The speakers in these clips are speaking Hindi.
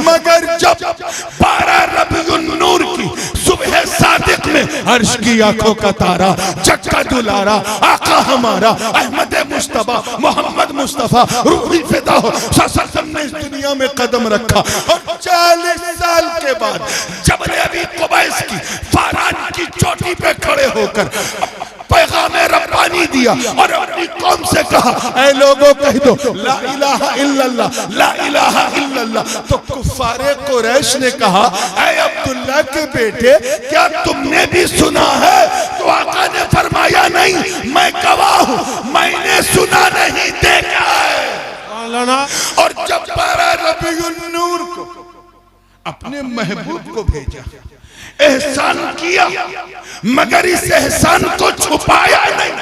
मगर जब 12 रबीउन नूर की सुबह सादिक में अर्श की आंखों का तारा जक्का दुलारा आका हमारा अहमद मुस्तफा मोहम्मद मुस्तफा रूही फिदा हो सल्लल्लाहु ने इस दुनिया में कदम रखा और 40 साल के बाद जबल अबी कुबैस की फारान की चोटी पे खड़े होकर पैगाम रब्बानी दिया और अपनी कौम से कहा, ऐ लोगों कह दो ला इलाहा इल्लल्लाह, ला इलाहा इल्लल्लाह। तो कुफ्फारे कुरैश ने कहा, ऐ अब्दुल्ला के बेटे क्या तुमने भी सुना है? तो आका ने फरमाया, नहीं मैं गवाह हूं, मैंने सुना नहीं देखा है। और जब 12 रबीउन नूर को अपने महबूब को भेजा, एहसान किया मगर इस एहसान को छुपाया नहीं,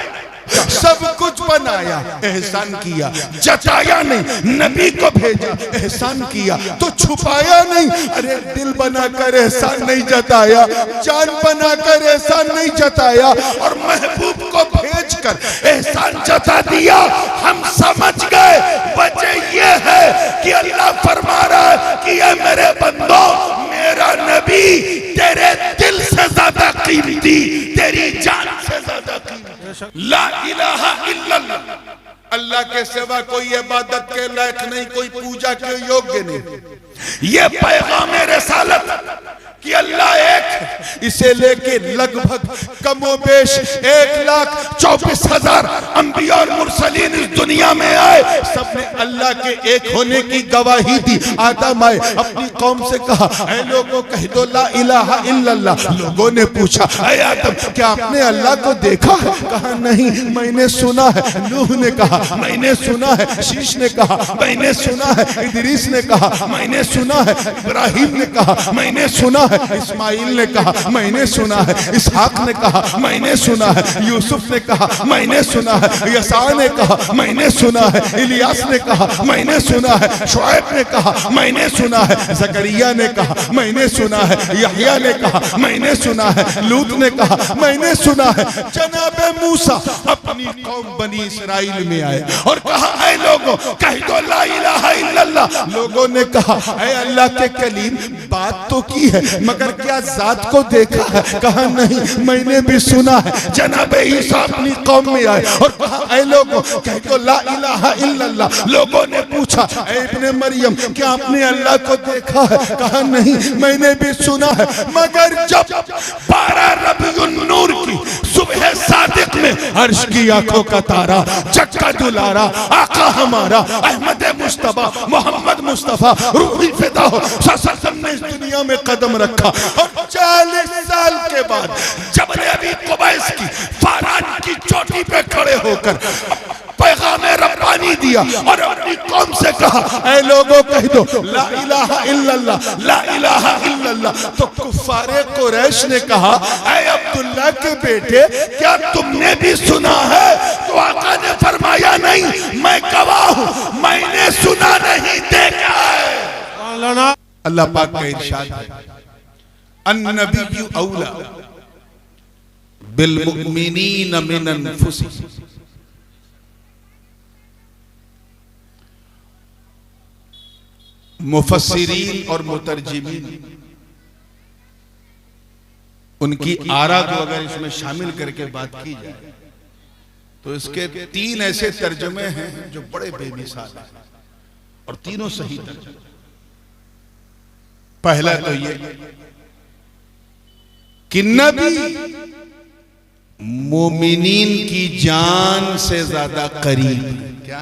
सब कुछ बनाया एहसान किया, जताया नहीं। नबी को भेजा एहसान किया तो छुपाया नहीं। अरे दिल बनाकर एहसान नहीं जताया, जान बनाकर एहसान नहीं जताया और महबूब को भेजकर एहसान जता दिया। हम समझ गए वजह यह है कि अल्लाह फरमा रहा है कि ये मेरे बंदो, मेरा नबी तेरे दिल से ज्यादा कीमती, तेरी जान से ज्यादा कीमती। ला इलाहा इल्लल्लाह, अल्लाह के सिवा कोई इबादत के लायक नहीं, कोई पूजा के योग्य नहीं। ये पैगाम रिसालत कि अल्लाह एक, इसे लेके लगभग कमोबेश 1,24,000 अंबिया और मुरसलीन इस दुनिया में आए, सबने अल्लाह के एक होने की गवाही दी। आदम आए, अपनी कौम से कहा, ऐ लोगों कह दो ला इलाहा इल्लल्लाह। लोगों ने पूछा, ऐ आदम क्या आपने अल्लाह को देखा है? कहा नहीं, मैंने सुना है। नूह ने कहा मैंने सुना है। शीश ने कहा मैंने सुना है। इदरीस ने कहा मैंने सुना है। इब्राहिम ने कहा मैंने सुना है। इस्माइल ने कहा मैंने सुना है। इसहाक ने कहा मैंने सुना है। यूसुफ ने कहा मैंने सुना है। यसा ने कहा मैंने सुना है। इलियास ने कहा मैंने सुना है। शुएब ने कहा मैंने सुना है। जकरिया ने कहा मैंने सुना है। यहया ने कहा मैंने सुना है। लूत ने कहा मैंने सुना है। जनाब मूसा अपनी कौम बनी इसराइल में आए और कहा, ऐ लोगों कह दो ला इलाहा इल्लल्लाह। लोगों ने कहा, ऐ अल्लाह के कलीम बात तो की है मगर क्या जात को देखा है? कहा नहीं, मैंने भी सुना है। जनाब ईसा अपनी कौम में आए और कहा, ऐ लोगों कह दो ला इलाहा इल्लल्लाह। लोगों ने पूछा, ऐ इब्ने मरियम क्या आपने अल्लाह को देखा है? कहा नहीं, मैंने भी सुना है। मगर जब 12 रबीउन नूर की सुबह सादिक में अर्श की आंखों का तारा जक्का दुलारा आका हमारा अहमद मुस्तफा मोहम्मद मुस्तफा रूही फिदा हो सल्लल्लाहु ने इस दुनिया में कदम रखा और 40 साल के बाद जबल अबी कुबैस की फारान की चोटी पे खड़े होकर पैगाम रब्बानी दिया और अपनी कौम से कहा, ऐ लोगों कह दो ला इलाहा इल्लल्लाह, ला इलाहा इल्लल्लाह। तो कुफ्फारे कुरैश ने कहा, ऐ अब्दुल्ला के बेटे क्या तुमने भी सुना है? तो आका ने फरमाया, नहीं मैं गवाह हूं, मैंने सुना नहीं देखा है। अल्लाह पाक का इरशाद है, अन्नबिय्यु औला बिल मुमिनीन मिन अनफुसिहिम। मुफस्सिरीन और मुतरजिमीन उनकी आरा को अगर इसमें शामिल करके बात की जाए तो इसके 3 ऐसे तर्जुमे हैं जो बड़े बेमिसाल हैं और तीनों सही तर्जुमे। पहला तो ये कि नबी मोमिनीन की जान से ज्यादा करीब है। क्या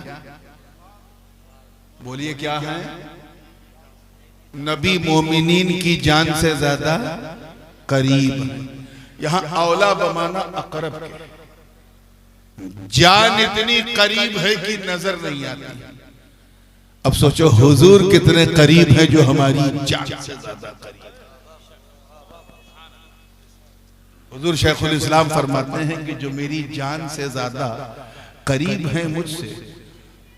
बोलिए क्या है? नबी मोमिनीन की जान से ज्यादा करीब है। यहां औला बमाना अकरब के, जान इतनी करीब है कि नजर नहीं आती। अब सोचो हुजूर कितने करीब है जो हमारी जान से ज्यादा करीब। हुजूर शेखुल इस्लाम फरमाते हैं कि जो मेरी जान से ज्यादा करीब है मुझसे,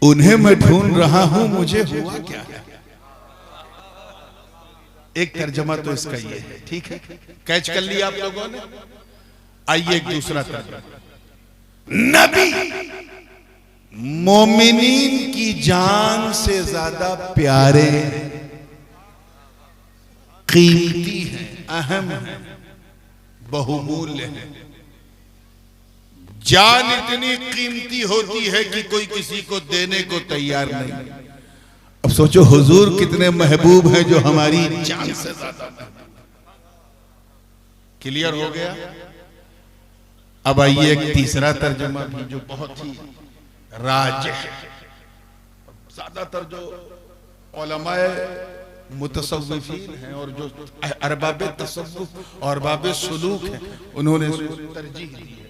उन्हें मैं ढूंढ रहा हूं, मुझे हुआ क्या है। एक तर्जमा तो इसका ये है, ठीक है, कैच कर लिया आप लोगों ने। आइए एक दूसरा तर्जमा। नबी मोमिनीन की जान से ज्यादा प्यारे, कीमती हैं, अहम हैं, बहुमूल्य हैं। जान इतनी कीमती होती है कि कोई किसी को देने को तैयार नहीं। अब सोचो हुजूर कितने महबूब हैं जो हमारी जान से ज्यादा। क्लियर हो गया? अब आइए एक तीसरा तर्जुमा भी जो बहुत ही राज है। ज्यादातर जो उलमाए मुतसव्विफीन हैं और जो अरबाब तसव्वुफ और अरबाब सुलूक हैं, उन्होंने इसको तरजीह दी है,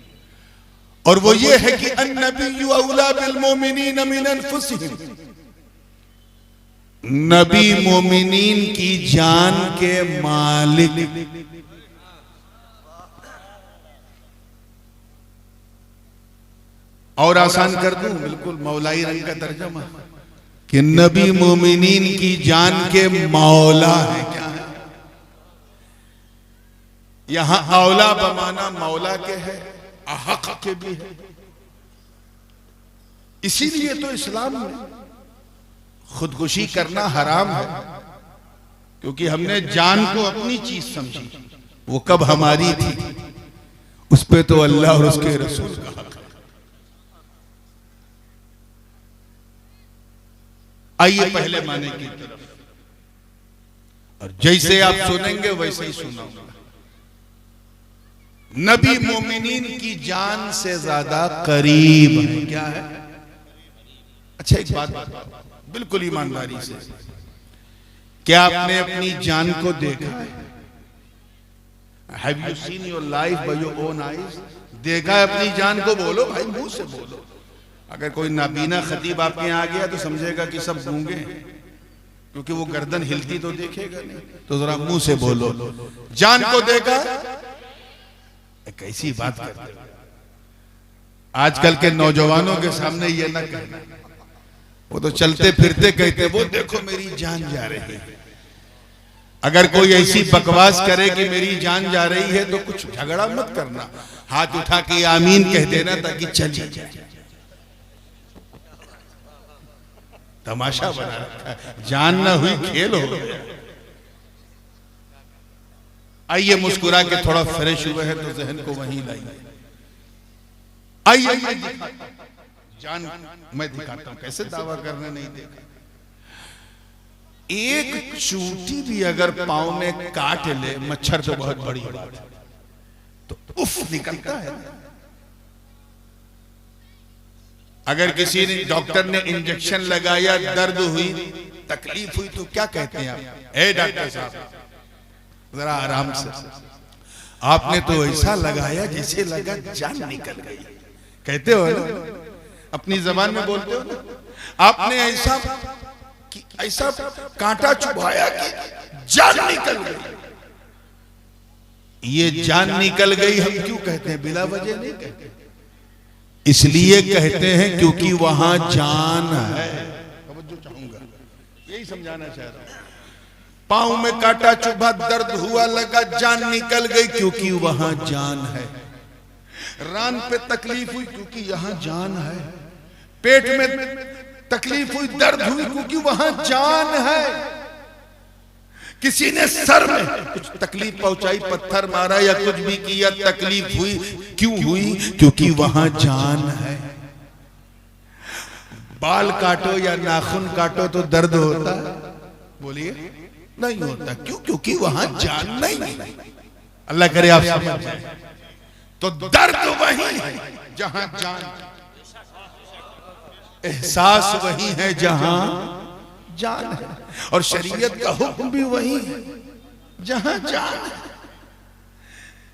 और वो ये है कि अन्नबिय्यु औला बिल मोमिनीन मिन अनफुसिहिम। नबी मोमिनीन की जान के मालिक। और आसान कर दूं, बिल्कुल मौलाई रंग का तर्जुमा, कि नबी मोमिनीन की जान के मौला है। क्या है? यहां औला बमाना मौला के है, अहक के भी है। इसीलिए तो इस्लाम में खुदकुशी करना हराम है, क्योंकि हमने जान को अपनी चीज समझी। वो कब हमारी थी, उस पे तो अल्लाह और उसके रसूल का हक है। आइए पहले माने की तरफ, और जैसे आप सुनेंगे वैसे ही सुनाऊंगा। नबी मोमिनीन की जान से ज्यादा करीब है। क्या है? अच्छा एक बात बताओ बिल्कुल ईमानदारी से, क्या आपने अपनी जान को देखा है? Have you seen your life by your own eyes? देखा है अपनी जान को? बोलो भाई, मुंह से बोलो। अगर कोई नाबीना खतीब आपके यहाँ आ गया तो समझेगा कि सब गूंगे हैं, क्योंकि वो गर्दन हिलती तो देखेगा नहीं। तो जरा मुंह से बोलो, जान को देखा? कैसी बात करते हो? आजकल के नौजवानों के सामने ये ना कहना, वो तो चलते फिरते कहते वो देखो मेरी जान जा रही है। अगर कोई ऐसी बकवास करे कि मेरी जान जा रही है तो कुछ झगड़ा मत करना, हाथ उठा के आमीन कह देना ताकि चली जाए। तमाशा बना रखा है, जान ना हुई खेल हो गया। आइए मुस्कुरा के थोड़ा फ्रेश हुए हैं तो जहन को वहीं लाइए। आइए जान मैं दिखाता हूं, कैसे दावा करने नहीं देखा। एक चूंटी भी अगर पांव में काट ले, मच्छर तो बहुत बड़ी बात है, तो उफ निकलता है। अगर किसी ने डॉक्टर ने इंजेक्शन लगाया, दर्द हुई, तकलीफ हुई, तो क्या कहते हैं आप? ए डॉक्टर साहब जरा आराम से, आपने तो ऐसा लगाया जैसे लगा जान निकल गई। कहते हो ना, अपनी जबान में बोलते हो ना, आपने ऐसा कांटा चुभाया कि जान निकल गई। ये जान निकल गई हम क्यों कहते हैं? बिला वजह नहीं कहते, इसलिए कहते हैं क्योंकि वहां जान है। तवज्जो चाहूंगा, यही समझाना चाह रहा हूं। पांव में कांटा चुभा, दर्द हुआ, लगा जान निकल गई, क्योंकि वहां जान है। रान पे तकलीफ हुई क्योंकि यहां जान है। पेट में तकलीफ हुई, दर्द हुई, क्योंकि वहां जान है। किसी ने सर में कुछ तकलीफ पहुंचाई, पत्थर मारा या कुछ भी किया, तकलीफ हुई, क्यों हुई? क्योंकि वहां जान है। बाल काटो या नाखून काटो तो दर्द होता है? बोलिए नहीं होता। क्यों? क्योंकि वहां जान नहीं है। अल्लाह करे आप समझ जाए। तो दर्द वही है जहां जान, एहसास वही है जहां जान है, और शरीयत का हुक्म भी वही है जहां जान है।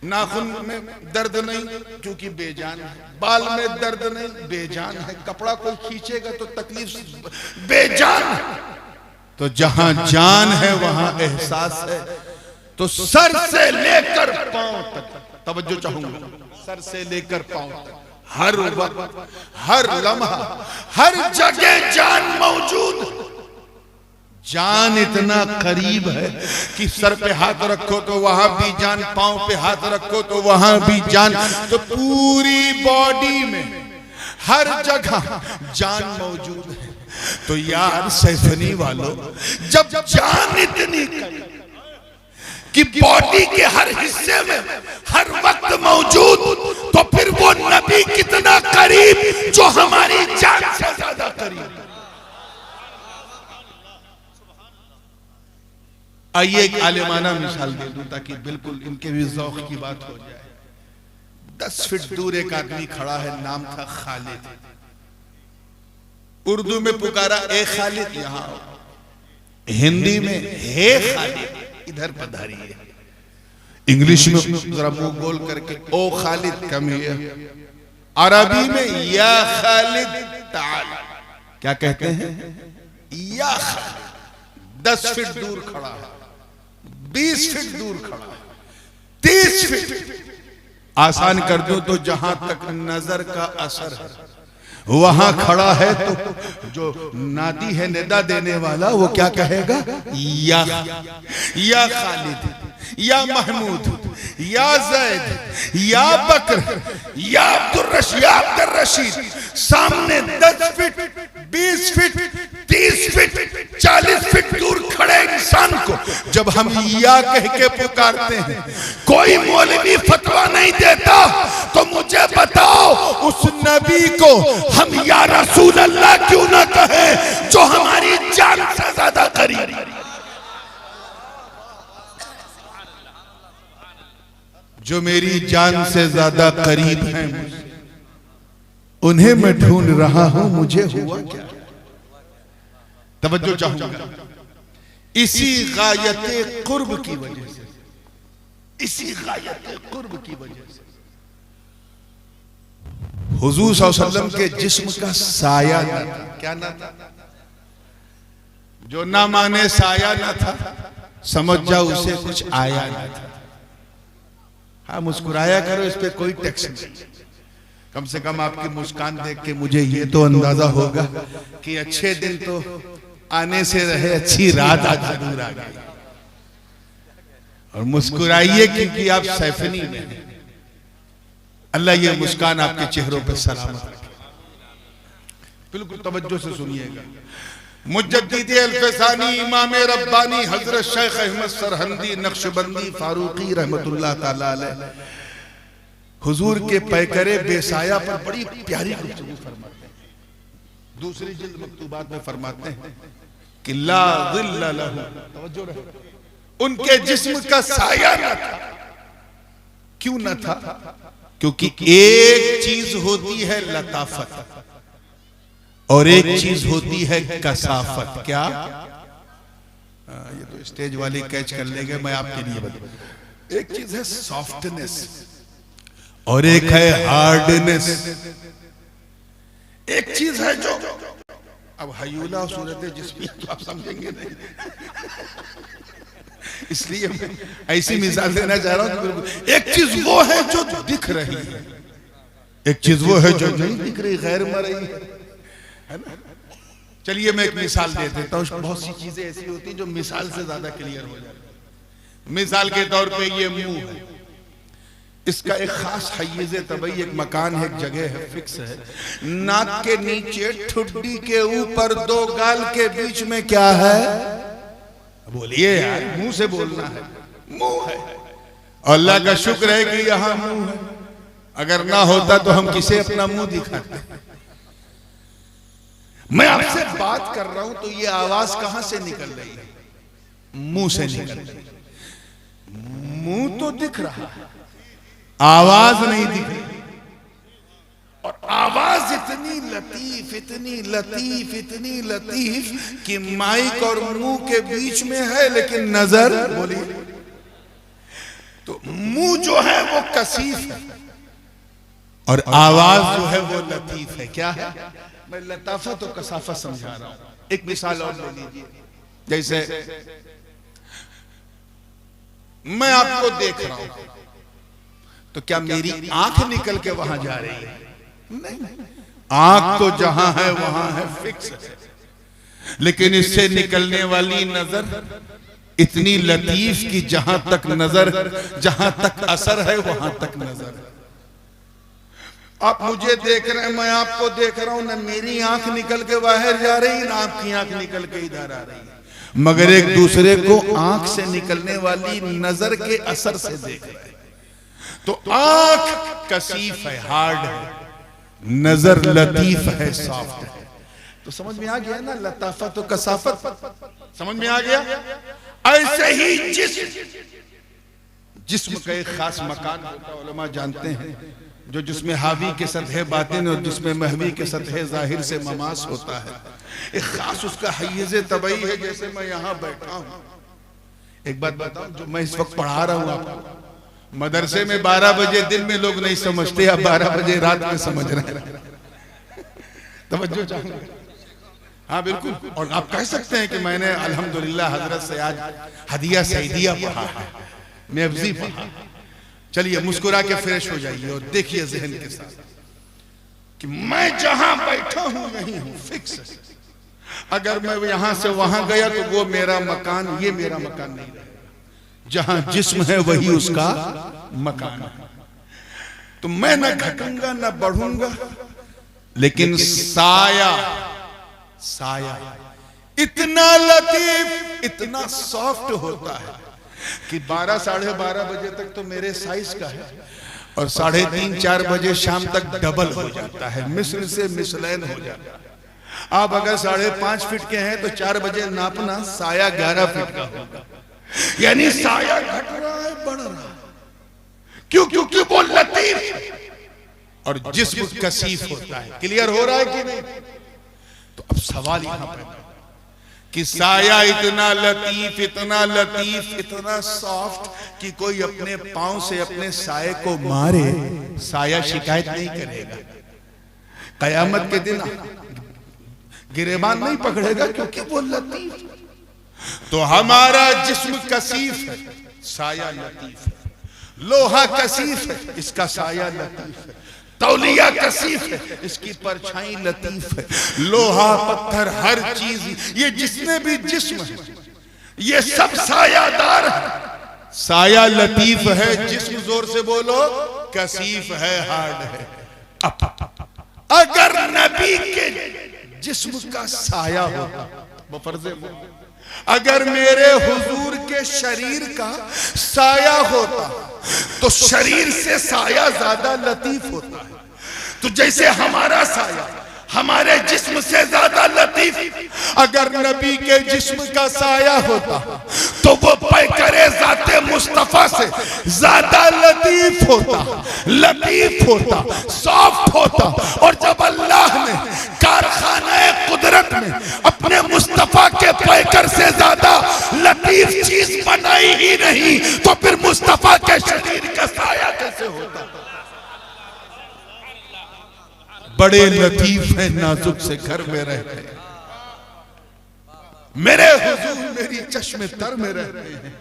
नाखून में दर्द नहीं क्योंकि बेजान है, बाल में दर्द नहीं बेजान है, कपड़ा कोई खींचेगा तो तकलीफ बेजान है। तो जहां जान है वहां एहसास है। तो सर से लेकर पांव तक, तवज्जो चाहूंगा, सर से लेकर पांव तक, हर वक्त, हर लम्हा, हर जगह जान मौजूद। जान इतना करीब है कि सर पे हाथ रखो तो वहां भी जान, पांव पे हाथ रखो तो वहां भी जान। तो पूरी बॉडी में हर जगह जान मौजूद है। तो यार सैफनी वालों, जब जान इतनी कि बॉडी के हर हिस्से में हर वक्त मौजूद, तो फिर वो नबी कितना करीब जो हमारी जान से ज्यादा करीब। आइए एक आलिमाना मिसाल दे दूं ताकि बिल्कुल इनके भी ज़ौक़ की बात हो जाए। 10 फीट दूर एक आदमी खड़ा है, नाम था खालिद। उर्दू में पुकारा ए खालिद यहाँ आओ, हिंदी में हे खालिद इधर पधारिए, इंग्लिश में जरा मुंह गोल करके ओ खालिद कम हियर, अरबी में या खालिद ताल। क्या कहते हैं? या खालिद। 10 फीट दूर खड़ा है, 20 फीट दूर खड़ा है, 30 फीट। आसान कर दूं तो जहां तक नजर का असर है वहां खड़ा है, तो जो नादी है निदा देने वाला वो क्या कहेगा? या खालिद, या महमूद, या जैद, या बकर, या अब्दुल रशीद। सामने 10 फीट, 20 फीट, 30 फीट, 40 फीट दूर खड़े इंसान को जब हम या कह के पुकारते हैं, कोई मौलवी फतवा नहीं देता, तो मुझे बताओ उस नबी को हम या रसूल अल्लाह क्यों ना कहें जो हमारी जान से ज्यादा करीब। जो मेरी जान से ज्यादा करीब हैं उन्हें मैं ढूंढ रहा हूं, मुझे हुआ क्या? तवज्जो चाहूंगा। इसी गायते कुर्ब की वजह से, इसी गायते कुर्ब की वजह से हुजूर सल्लल्लाहु अलैहि वसल्लम के जिस्म का साया न था। क्या ना था? जो ना माने साया ना था, समझ जाओ उसे कुछ आया ना था। हाँ, मुस्कुराया करो, इस पे कोई टैक्स नहीं। कम से कम आपकी मुस्कान देख के मुझे ये तो अंदाजा होगा कि अच्छे दिन तो आने से रहे, अच्छी रात आज जरूर आ गई। और मुस्कुराइए क्योंकि आप सैफनी में हैं। अल्लाह ये मुस्कान आपके चेहरों पर सलामत रखे। बिल्कुल तवज्जो से सुनिएगा। मुजद्दिद अल-फसानी, इमाम रब्बानी हजरत शेख अहमद सरहंदी नक्शबंदी फारूकी रहमतुल्लाह ताला अलैह हुजूर के पैकरे बेसाया पर बड़ी प्यारी गुफ्तगू फरमाते हैं। दूसरी जिल्द मकतूबात में फरमाते हैं कि ला ज़िल्ला लहू, तवज्जो रहे, उनके जिस्म का साया न था। क्यों न था? क्योंकि एक चीज होती है लताफत और एक चीज होती है कसाफत। क्या? ये तो स्टेज वाले कैच कर लेंगे, मैं आपके लिए बताऊं। एक चीज है सॉफ्टनेस और एक है हार्डनेस। एक चीज है जो, अब हयूला सूरत जिसमें तो आप समझेंगे नहीं, इसलिए मैं ऐसी मिसाल देना चाह रहा हूं। एक चीज वो है जो दिख रही है, एक चीज वो है जो नहीं दिख रही, गैर मरई है ना। चलिए मैं एक मिसाल दे देता हूँ। बहुत सी चीजें ऐसी होती हैं जो मिसाल से ज्यादा क्लियर हो जाती। मिसाल के तौर पे ये मुंह है, इसका एक खास हय्यज़े तबई, एक मकान है, एक जगह है, फिक्स है। नाक के नीचे ठुड्डी के ऊपर 2 गाल के बीच में क्या है? बोलिए यार, मुंह से बोलना है। मुंह है। अल्लाह का शुक्र है कि यहां मुंह है, अगर ना होता तो हम किसे अपना मुंह दिखाते। मैं आपसे बात कर रहा हूं तो ये आवाज कहां से निकल रही है? मुंह से निकल रही है। मुंह तो दिख रहा है, आवाज नहीं दिख रही। और आवाज इतनी लतीफ, इतनी लतीफ, इतनी लतीफ कि माइक और मुंह के बीच में है, लेकिन नजर, बोलिए, तो मुंह जो है वो कसीफ है और आवाज जो है वो लतीफ है। क्या है? मैं लताफत और कसाफत समझा रहा हूं। एक मिसाल और ले लीजिए। जैसे मैं आपको देख रहा हूं तो क्या मेरी आंख निकल के वहां जा रही है? नहीं, आंख तो जहां है वहां है, फिक्स है। लेकिन इससे निकलने वाली नजर इतनी लतीफ कि जहां तक नजर, जहां तक असर है वहां तक नजर। आप मुझे देख रहे हैं, मैं आपको देख रहा हूं, ना मेरी आंख निकल के बाहर जा रही, ना आपकी आंख निकल के इधर आ रही है। मगर एक दूसरे को आंख से निकलने वाली नजर के असर से देख रहे हैं। तो आंख कसीफ है, हार्ड है, नजर लतीफ है, सॉफ्ट है। तो समझ में आ गया ना, लताफत और कसाफत समझ में आ गया। ऐसे ही जिस्म का एक खास मकान होता है, उलमा जानते हैं, जो जिसमें हावी के सतह बातिन और जिसमें महवी के सतह जाहिर से ममास होता है। एक खास उसका हैज़े तबई है। जैसे मैं यहाँ बैठा हूँ, एक बात बताऊं, जो मैं इस वक्त पढ़ा रहा हूँ आपको, मदरसे में 12 बजे दिन में लोग नहीं समझते, अब 12 बजे रात में समझ रहे हैं। तवज्जो चाहूंगा। हाँ बिल्कुल। और आप कह सकते हैं कि मैंने अल्हम्दुलिल्लाह हजरत से आज हदिया सईदिया पढ़ा है, मेवजी पढ़ा। चलिए मुस्कुरा के फ्रेश हो जाइए और देखिए जहन के साथ कि मैं जहां बैठा हूं यही हूं, फिक्स है। अगर मैं यहां से वहां गया तो वो मेरा मकान, ये मेरा मकान नहीं रहेगा। जहां जिस्म है वही उसका मकान है। तो मैं ना घटूंगा ना बढ़ूंगा, लेकिन साया इतना लतीफ, इतना सॉफ्ट होता है कि 12 साढ़े 12 बजे तक तो मेरे साइज का है और 3:30 4 बजे शाम तक डबल हो जाता है, मिस्र से मिसलैन हो जाता है। आप अगर 5.5 फीट के हैं तो 4 बजे नापना, साया 11 फीट का होगा। यानी साया घट रहा है, बढ़ रहा है। क्यों? क्योंकि वो लतीफ और जिस्म कसीफ होता है। क्लियर हो रहा है कि नहीं? तो अब सवाल यहां पर कि साया इतना लतीफ, इतना लतीफ, इतना सॉफ्ट कि कोई अपने पांव से अपने साये को मारे, साया शिकायत नहीं करेगा। कयामत के दिन गिरेबान नहीं पकड़ेगा, क्योंकि वो लतीफ। तो हमारा जिस्म कसीफ है, साया लतीफ है। लोहा कसीफ है, इसका साया लतीफ है। तौलिया कसीफ है, इसकी परछाई लतीफ है। लोहा, पत्थर, हर चीज, ये जितने भी जिस्म है, ये सब सायादार है। साया लतीफ है, जिस्म जोर से बोलो कसीफ है, हार्ड है। अगर नबी के जिस्म का साया होता, वो फर्ज है, अगर मेरे हुजूर के शरीर का साया होता तो शरीर से साया ज्यादा लतीफ होता है। तो जैसे हमारा साया हमारे जिस्म से ज्यादा लतीफ, अगर नबी के जिस्म का साया होता तो वो पैकरे ज़ाते मुस्तफा से ज्यादा लतीफ होता, सॉफ्ट होता। और जब अल्लाह ने कारखाने कुदरत में अपने मुस्तफा के पैकर से ज्यादा लतीफ चीज बनाई ही नहीं, तो फिर मुस्तफा के शरीर का साया कैसे होता? बड़े लतीफ है, नाजुक से घर में रहते हैं। मेरे हुजूर मेरी चश्मे तर में रहते हैं,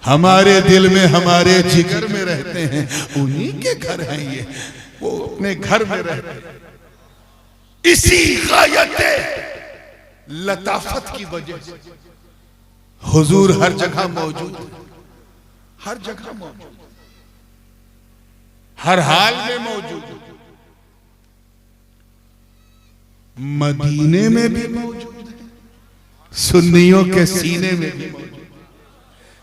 हमारे दिल में, हमारे जिगर में रहते हैं। उन्हीं के घर हैं ये, वो अपने घर में रहते हैं। इसी गायते लताफत की वजह से हुजूर हर जगह मौजूद, हर जगह मौजूद, हर हाल में मौजूद। मदीने में भी मौजूद है, सुन्नियों के सीने में भी मौजूद।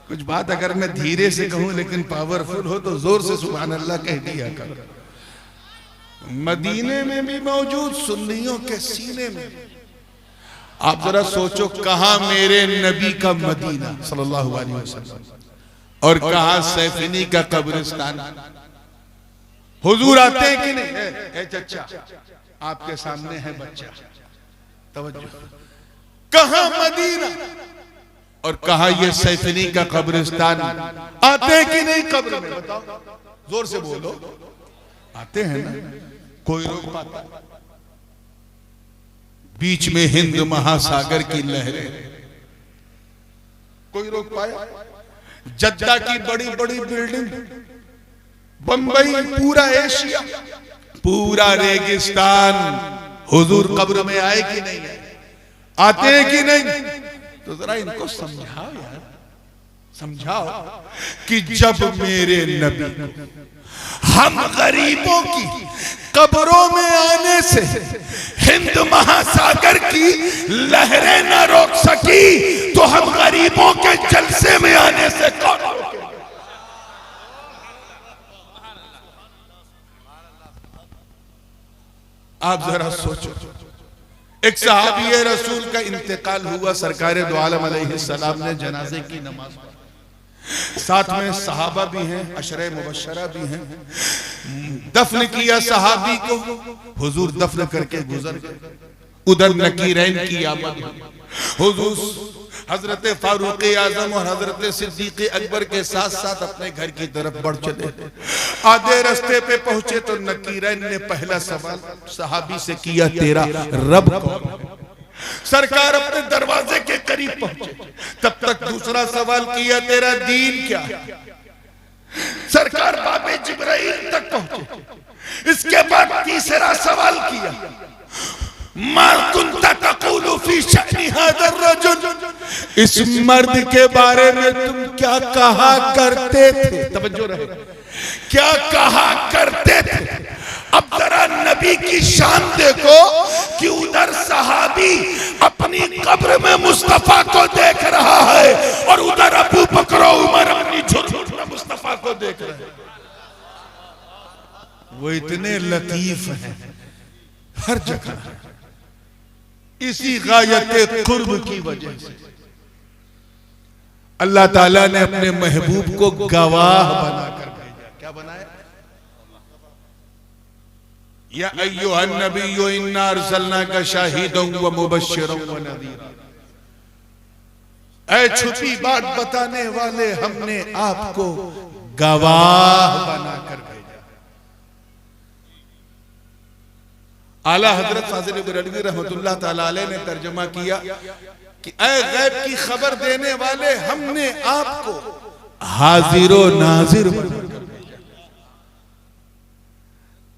कुछ बात अगर मैं धीरे से कहूं लेकिन पावरफुल हो तो जोर से सुभान अल्लाह कह दिया कर। मदीने में भी मौजूद, सुन्नियों के सीने में। आप जरा सोचो, कहां मेरे नबी का मदीना सल्लल्लाहु अलैहि वसल्लम और कहां सैफिनी का कब्रिस्तान। हुजूर आते हैं कि नहीं? ए चचा, आपके सामने है बच्चा, तवज्जो। कहां मदीना और कहां ये सैफिनी का कब्रिस्तान। आते हैं कि नहीं कब्र में? बताओ, जोर से बोलो। आते हैं ना? कोई रोक पाता? बीच में हिंद महासागर की लहरें, कोई रोक पाया? जद्दा की बड़ी बड़ी बिल्डिंग, बंबई, पूरा एशिया, पूरा रेगिस्तान, हुजूर कब्र में आए कि नहीं? आते हैं कि नहीं? तो जरा इनको समझाओ यार, समझाओ कि जब मेरे नबी हम गरीबों की कब्रों में आने से हिंद महासागर की लहरें न रोक सकी, तो हम गरीबों के जलसे में आने से कौन रोके? आप जरा सोचो, एक सहाबी रसूल का इंतकाल हुआ, सरकार दो आलम अलैहिस्सलाम ने जनाजे की नमाज पढ़ी, साथ में सहाबा भी हैं, अशरे मुबश्शरा भी हैं। दफन किया सहाबी को, हुजूर दफन करके गुजर गए। उधर नकीरैन की आमद, हुजूर हजरत फारूक आजम और हजरत सिद्दीक अकबर के साथ साथ अपने घर की तरफ बढ़ चले। आधे रास्ते पे पहुंचे तो नकीरैन ने पहला सवाल सहाबी से किया, तेरा रब कौन है? सरकार अपने दरवाजे के करीब पहुंचे, तब तक दूसरा सवाल किया, तेरा दीन क्या है? सरकार बाबे जिब्राइल तक पहुंचे। इसके बाद तीसरा सवाल किया, मा कुंता तक़ूलु फी शअनी हाज़ा रजुल, इस मर्द के बारे में तुम क्या कहा करते थे? तवज्जो रहे, क्या कहा करते थे? अब जरा नबी की शान देखो कि उधर सहाबी अपनी कब्र में मुस्तफा को देख रहा है और उधर अबू बकर उमर अपनी झुर्मुट में मुस्तफा को देख रहे हैं। वो इतने लतीफ हैं हर जगह, इसी गायत कुर्ब की वजह से अल्लाह ताला ने अपने महबूब को गवाह बनाकर भेजा। क्या बनाया? या अय्युहन नबिय्यु इन्ना अरसलनाका शाहिदन व मुबश्शिरन व नज़ीरा, ऐ छुपी बात बताने वाले, हमने आपको गवाह बनाकर भेजा। आला हजरत फाजिल बरेलवी रहमतुल्लाह ताला अलैह ने तर्जुमा किया कि ऐ गैब की खबर देने वाले, हमने आपको हाजिर व नाजिर बनाकर भेजा।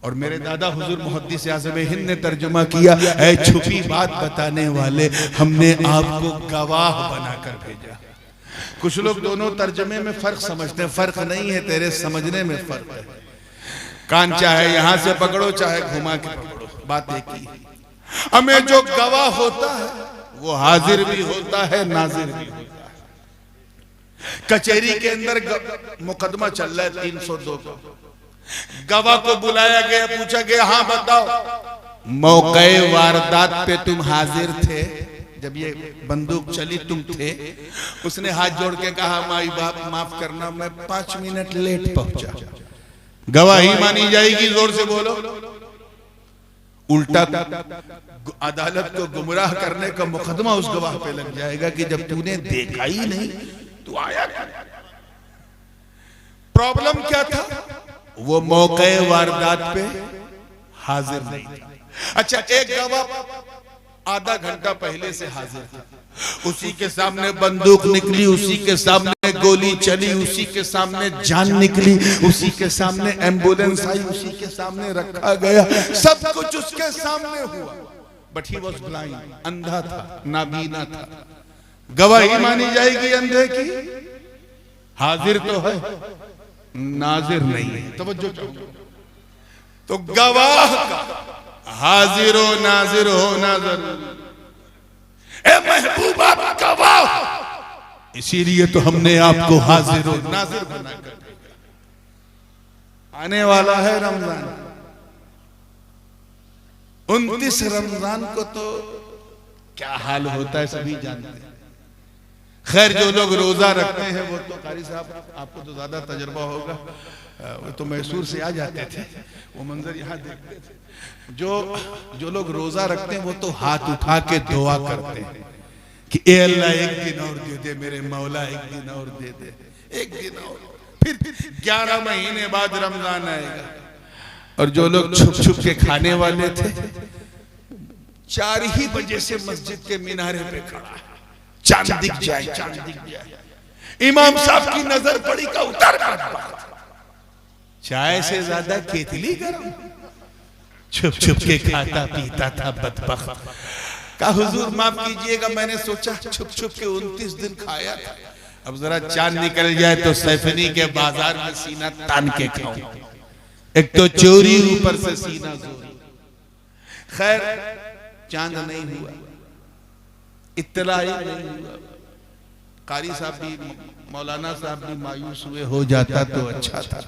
और मेरे दादा हुजूर मुहद्दिस आज़म हिंद ने तर्जुमा किया, ऐ छुपी बात बताने वाले, हमने आपको गवाह बनाकर भेजा। कुछ लोग दोनों तर्जुमे में फर्क समझते हैं, फर्क नहीं है, तेरे समझने में फर्क है। कान चाहे यहां से पकड़ो चाहे घुमा के पकड़ो, बात एक ही। हमें जो गवाह होता है वो हाजिर भी होता है, नाजिर भी होता है। कचहरी के अंदर मुकदमा चल रहा है 302 का, गवाह को बुलाया गया, पूछा गया, हाँ बताओ मौके वारदात पे तुम हाजिर थे, जब ये बंदूक चली तुम थे? उसने हाथ जोड़ के कहा, माई बाप माफ करना, मैं 5 मिनट लेट पहुंचा। गवाही मानी जाएगी? जोर से बोलो। उल्टा अदालत को गुमराह करने का मुकदमा उस गवाह पे लग जाएगा कि जब तूने देखा ही नहीं तू आया। प्रॉब्लम क्या था? वो मौके वारदात पे हाजिर नहीं था। अच्छा, एक गवाह आधा घंटा पहले से हाजिर था, उसी के सामने बंदूक निकली, उसी के सामने गोली चली, उसी के सामने जान निकली, उसी के सामने एम्बुलेंस आई, उसी के सामने रखा गया, सब कुछ उसके सामने हुआ, बट ही वॉज ब्लाइंड, अंधा था, नाबीना था। गवाही मानी जाएगी अंधे की? हाजिर तो है, नाजिर नहीं है। तवज्जो तो गवाह का हाजिर हो नाजिर होना जरूरी। ए महबूब आप गवाह, इसीलिए तो हमने आपको हाजिर हो नाजिर बनाकर भेजा। आने वाला है रमजान, 29 रमजान को तो क्या हाल होता है सभी जानते हैं। खैर, जो लोग रोजा रखते हैं वो तो कारी साहब आपको तो ज्यादा तजुर्बा होगा, वो तो मैसूर से आ जाते थे, वो मंजर यहाँ देखते थे। जो लोग रोजा रखते हैं वो तो हाथ उठा के दुआ करते हैं कि ए अल्लाह एक दिन और दे दे, मेरे मौला एक दिन और दे दे, एक दिन और। फिर 11 महीने बाद रमजान आएगा। और जो लोग छुप छुप के खाने वाले थे, 4 ही बजे से मस्जिद के मीनारे पे खड़ा है, चांद दिख जाए, चांद दिख जाए। इमाम साहब की नजर पड़ी का उतर कर चाय से ज्यादा केतली गरम, छुप छुप के खाता पीता था बदबख्त। का हुजूर माफ कीजिएगा, मैंने सोचा छुप छुप के 29 दिन खाया था, अब जरा चांद निकल जाए तो सैफनी के बाजार में सीना तान के खाऊं। एक तो चोरी, ऊपर से सीना जोरी। खैर चांद नहीं हुआ, इत्तला ही नहीं हुआ। कारी साहब भी, मौलाना साहब भी मायूस हुए, हो जाता तो अच्छा था,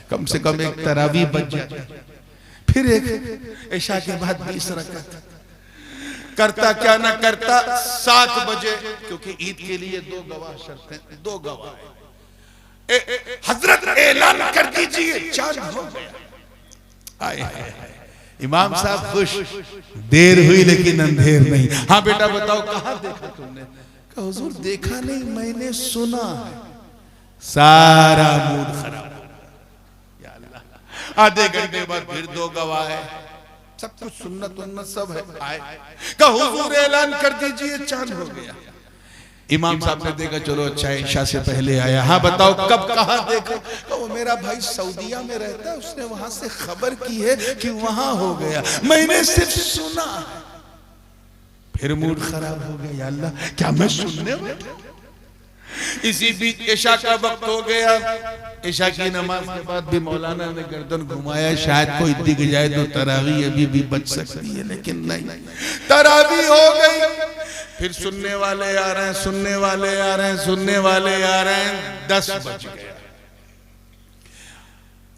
कम से कम एक तरावी बच जाती। फिर एक इशा के बाद 20 रकात करता, क्या ना करता 7 बजे, क्योंकि ईद के लिए 2 गवाह शर्त है, 2 गवाह। हजरत ऐलान कर दीजिए चांद हो गया। आए इमाम साहब खुश, देर हुई लेकिन अंधेर नहीं। हाँ बेटा बताओ कहाँ देखा तुमने? कहा हुजूर देखा नहीं, मैंने सुना है। सारा मूड खराब। या अल्लाह, आधे घंटे बाद फिर 2 गवाह है, सब कुछ सुन्नत उन्नत सब है। आए कहा हुजूर ऐलान कर दीजिए चांद हो गया। इमाम साहब ने देखा, चलो अच्छा इशा से पहले आया। हाँ बताओ कब कहाँ देखा? तो वो मेरा भाई सऊदीया में रहता है, उसने वहां से खबर की है कि वहां हो गया, मैंने सिर्फ सुना। फिर मूड खराब हो गया, या अल्लाह क्या मैं सुनने बैठा? इसी बीच इशा का वक्त हो गया। इशा की नमाज के बाद भी मौलाना ने गर्दन घुमाया, शायद कोई दिख जाए तो तरावी अभी भी बच सकती है, लेकिन नहीं, तरावी हो गई। फिर सुनने वाले आ रहे हैं, सुनने वाले आ रहे हैं, सुनने वाले आ रहे हैं, 10 बज गया।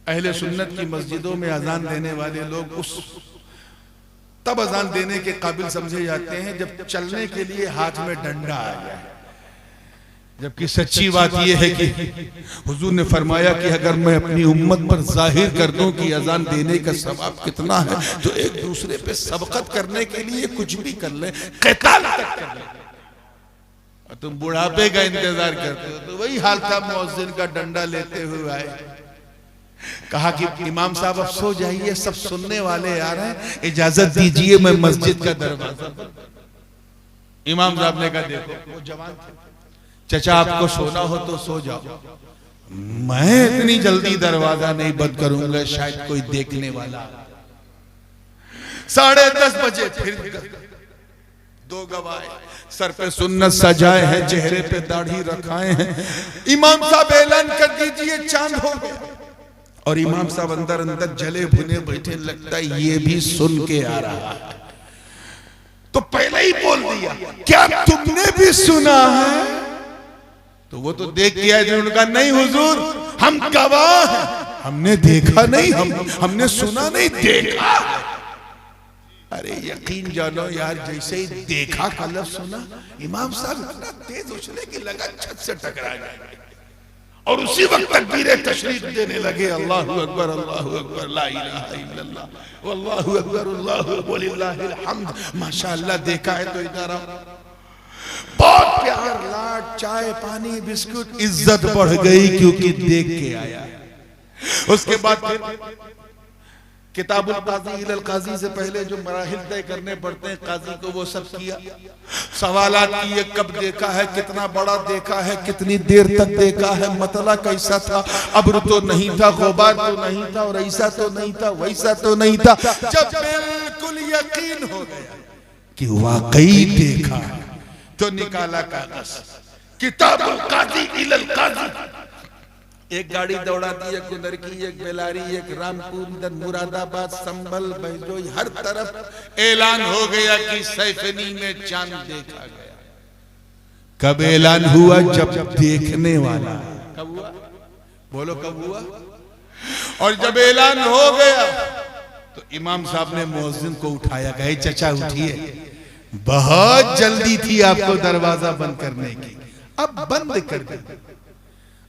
अहले सुन्नत की मस्जिदों में अजान देने वाले लोग तब अजान देने के काबिल समझे जाते हैं जब चलने के लिए हाथ में डंडा आ जाए। जबकि सच्ची बात यह है कि हुजूर ने फरमाया कि अगर मैं अपनी उम्मत पर जाहिर कर दूं कि अजान देने का सवाब कितना है, तो एक दूसरे पे सबकत करने के लिए कुछ भी कर ले, क़िताल तक कर ले। और तुम बुढ़ापे का इंतजार करते हो, तो वही हाल था। मुअज्जिन का डंडा लेते हुए आए, कहा कि इमाम साहब अब सो जाइए, सब सुनने वाले आ रहे हैं, इजाजत दीजिए मैं मस्जिद का दरवाजा। इमाम साहब ने कहा देखो वो जवान थे, चचा आपको सोना हो तो सो जाओ, मैं इतनी जल्दी दरवाजा नहीं बंद करूंगा, शायद कोई देखने वाला। 10:30 बजे फिर 2 गवाह, सर पे सुन्नत सजाए हैं, चेहरे पे दाढ़ी रखाए हैं। इमाम साहब ऐलान कर दीजिए चांद हो गया। और इमाम साहब अंदर अंदर जले भुने बैठे, लगता है ये भी सुन के आ रहा है। तो पहले ही बोल दिया, क्या तुमने भी सुना है? तो वो तो देख के आए, उनका नहीं हुजूर हम गवाह हैं, हमने देखा नहीं, हमने सुना नहीं, देखा। अरे यकीन जानो यार, जैसे ही देखा का लफ्ज़ सुना, इमाम साहब इतना तेज उछले कि लगा छत से टकरा गए। और उसी वक्त तकबीर तशरीफ देने लगे, अल्लाहु अकबर, अल्लाहु अकबर, ला इलाहा इल्लल्लाह, वल्लाहु अकबर, अल्लाहु वलिल्लाहिल हम्द। माशाअल्लाह देखा है तो इधर आओ। बहुत प्यार, लाड, चाय, पानी, बिस्कुट, इज्जत बढ़ गई क्योंकि देख के आया। उसके बाद किताबुल काजी इलल काजी से पहले जो मराहिल तय करने पड़ते हैं काजी को, वो सब किया। सवालात किए, कब देखा है, कितना बड़ा देखा है, कितनी देर तक देखा है, मतला कैसा था, अब्र तो नहीं था, गुबार तो नहीं था, और ऐसा तो नहीं था, वैसा तो नहीं था। जब बिल्कुल यकीन हो गया कि वाकई देखा, तो निकाला कागज, किताबुल काजी इलल काजी। एक गाड़ी दौड़ा दी, एक उधर की, एक बेलारी, एक रामपुर, इधर मुरादाबाद, संभल, बैजोई, हर तरफ ऐलान हो गया कि सैफनी में चांद देखा गया। कब ऐलान हुआ? जब देखने वाला। कब हुआ? बोलो कब हुआ? और जब ऐलान हो गया तो इमाम साहब ने मुअज्जिन को उठाया, कहे चचा उठिए, बहुत जल्दी थी आपको दरवाजा बंद करने की, अब बंद कर दे,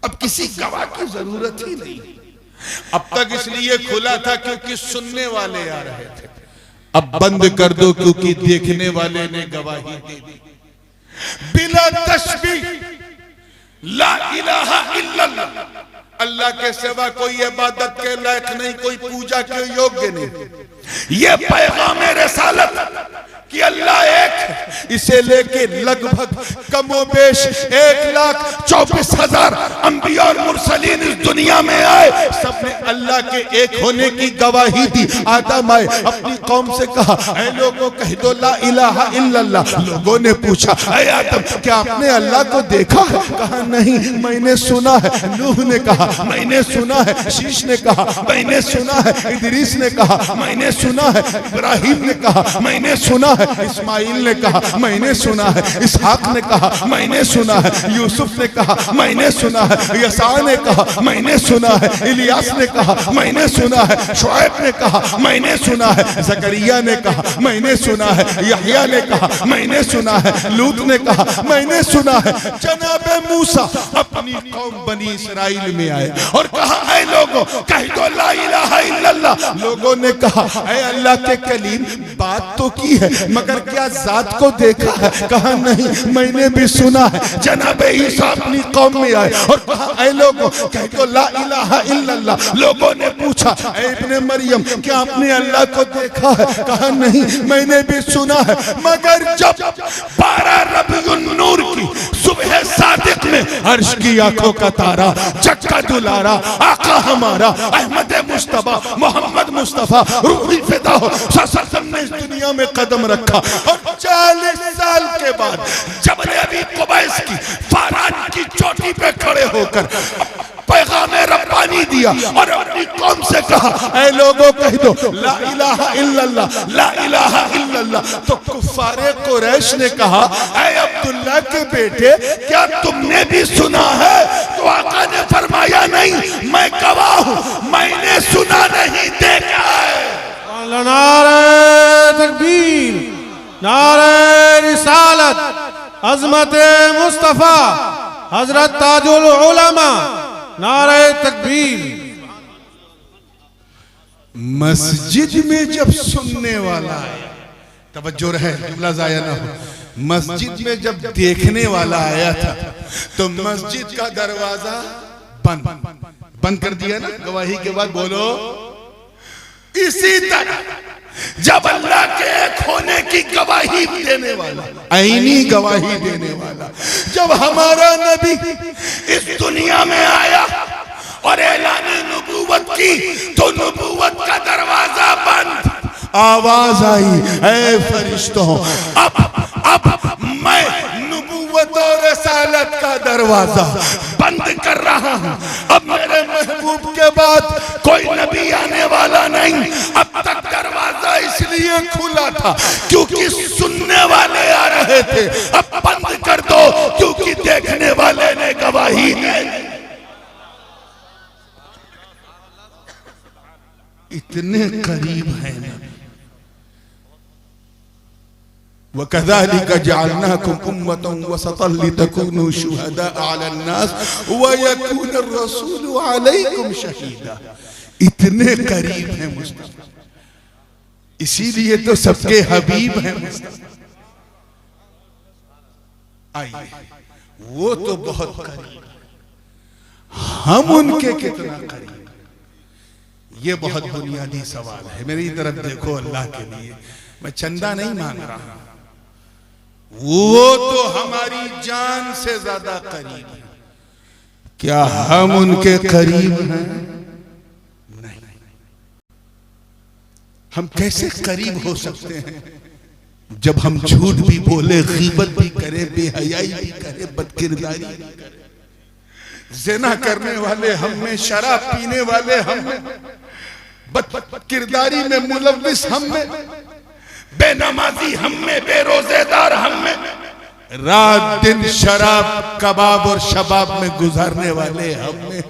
अब किसी गवाह की जरूरत ही नहीं। अब तक इसलिए खुला था क्योंकि सुनने वाले आ रहे थे, अब बंद कर दो क्योंकि देखने वाले ने गवाही दे दी। बिला तशबीह, ला इलाहा इल्लल्लाह, अल्लाह के सिवा कोई इबादत के लायक नहीं, कोई पूजा के योग्य नहीं। ये पैगाम रिसालत कि अल्लाह एक, इसे लेके लगभग कमोबेश 1,24,000 अंबिया और मुरसलीन इस दुनिया में आए, सबने अल्लाह के एक होने की गवाही दी। आदम आए, अपनी कौम से कहा, ऐ लोगों कह दो ला इलाहा इल्लल्लाह। लोगों ने पूछा, ऐ आदम क्या आपने अल्लाह को देखा है? कहा नहीं, मैंने सुना है। नूह ने कहा मैंने सुना है। शीश ने कहा मैंने सुना है। इदरीस ने कहा मैंने सुना है। इब्राहिम ने कहा मैंने सुना है। इस्माइल ने कहा मैंने सुना है। इसहाक ने कहा मैंने सुना है। यूसुफ ने कहा मैंने सुना है। यसा ने कहा मैंने सुना है। इलियास ने कहा मैंने सुना है। शुएब ने कहा मैंने सुना है। जकरिया ने कहा मैंने सुना है। यहया ने कहा मैंने सुना है। लूत ने कहा मैंने सुना है। जनाब मूसा अपनी कौम बनी इसराइल में आए और कहा ऐ लोगों कह दो ला इलाहा इल्लल्लाह। लोगों ने कहा ऐ अल्लाह के कलीम बात तो की है मगर क्या जात को देखा है? कहा नहीं, मैंने भी सुना है। जनाब ईसा अपनी कौम में आए और कहा ऐ लोगों कह दो ला इलाहा इल्लल्लाह। लोगों ने पूछा ऐ इब्ने मरियम क्या आपने अल्लाह को देखा है? कहा नहीं, मैंने भी सुना है। मगर जब 12 रबीउन नूर की सुबह सादिक में अर्श की आंखों का तारा चक्का दुलारा आका हमारा अहमद मुस्तफा मोहम्मद मुस्तफा रूही फिदा हो सल्लल्लाहु ने इस दुनिया में कदम रखा और 40 साल के बाद जबल अबी कुबैस की फारान की चोटी पे खड़े होकर पैगाम रब्बानी दिया और अपनी कौम से कहा ऐ लोगों कह दो ला इलाहा इल्लल्लाह ला इलाहा इल्लल्लाह। तो कुफ्फारे कुरैश ने कहा ऐ अब्दुल्ला के बेटे क्या तुमने भी सुना है? तो आका ने फरमाया नहीं, मैं गवाह हूं, मैंने सुना नहीं देखा है। नारे तकबीर, नारे रिसालत, अज़मत मुस्तफा हजरत ताजुल उलमा, नारे तकबीर। मस्जिद में जब सुनने वाला है, तवज्जो रहे जुमला जाया ना हो, मस्जिद में जब देखने वाला आया था तो मस्जिद का दरवाजा बंद कर दिया ना गवाही के बाद। बोलो इसी तरह जब अल्लाह के एक होने की गवाही देने वाला, आईनी गवाही देने वाला, जब हमारा नबी इस दुनिया में आया और ऐलान नबूवत की तो नबूवत का दरवाजा बंद। आवाज आई ऐ फरिश्तों अब मैं नबूवत और रसालत का दरवाजा बंद कर रहा हूं। अब मेरे महबूब के बाद कोई नबी आने वाला नहीं। अब तक दरवाजा इसलिए खुला था क्योंकि सुनने वाले आ रहे थे। अब बंद कर दो क्योंकि देखने वाले ने गवाही दी। इतने करीब है नबी। वकज़ालिक जअलनाकुम उम्मतन वसतन लितकूनू शुहदाअ अलन्नास वयकून अर्रसूलु अलैकुम शहीदा। इतने करीब है मुस्तफा, इसीलिए तो सबके हबीब हैं मुस्तफा। आइए वो तो बहुत करीब, हम उनके कितना करीब, ये बहुत बुनियादी सवाल है। मेरी तरफ देखो अल्लाह के लिए, मैं चंदा नहीं मांग रहा, वो तो हमारी जान से ज्यादा करीब है। क्या हम उनके करीब हैं? नहीं। हम कैसे करीब हो सकते हैं जब हम झूठ भी बोले, गीबत भी करें, बेहयाई भी करें, बदकिरदारी भी करें, ज़िना करने वाले हम में, शराब पीने वाले हम में, बदकिरदारी में मुलव्विस हम में, बेनमाजी हम में, बेरोजेदार हम में, रात दिन शराब कबाब और शबाब में गुजारने वाले हम में,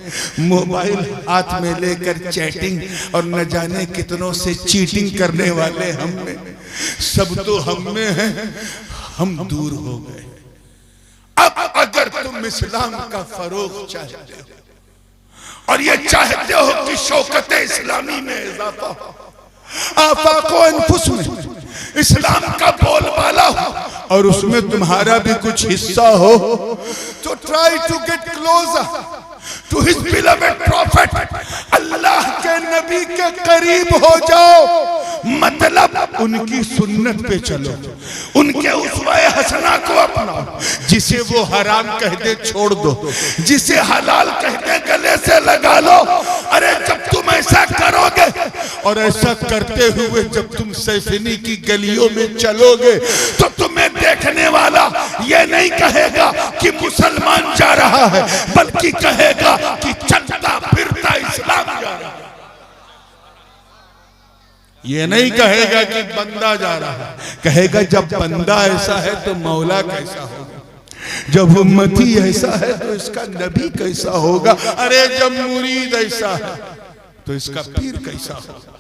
मोबाइल हाथ में लेकर चैटिंग और न जाने कितनों से चीटिंग करने वाले हम में, सब तो हम में है। हम दूर हो गए। अब अगर तुम इस्लाम का फरोग चाहते हो और ये चाहते हो कि शौकत इस्लामी में इजाफा हो, आफाको अनफुस में इस्लाम का बोलबाला हो और उसमें तुम्हारा भी कुछ हिस्सा हो, तो try to get closer to his beloved prophet. अल्लाह के नबी के करीब हो जाओ, मतलब उनकी सुन्नत पे चलो, उनके उसवाए हसना को अपनाओ। जिसे वो हराम कह दे छोड़ दो, जिसे हलाल कह दे गले से लगा लो। अरे जब तुम ऐसा करोगे और ऐसा करते हुए जब तुम सैफिनी की गलियों में चलोगे तो तुम्हें देखने वाला ये नहीं कहेगा कि मुसलमान जा रहा है, बल्कि कहेगा कि चलता फिरता इस्लाम जा रहा है। ये नहीं कहेगा कि बंदा जा रहा है, कहेगा जब बंदा ऐसा है तो मौला कैसा होगा, जब उम्मती ऐसा है तो इसका नबी कैसा होगा, अरे जब मुरीद ऐसा है तो इसका पीर कैसा होगा।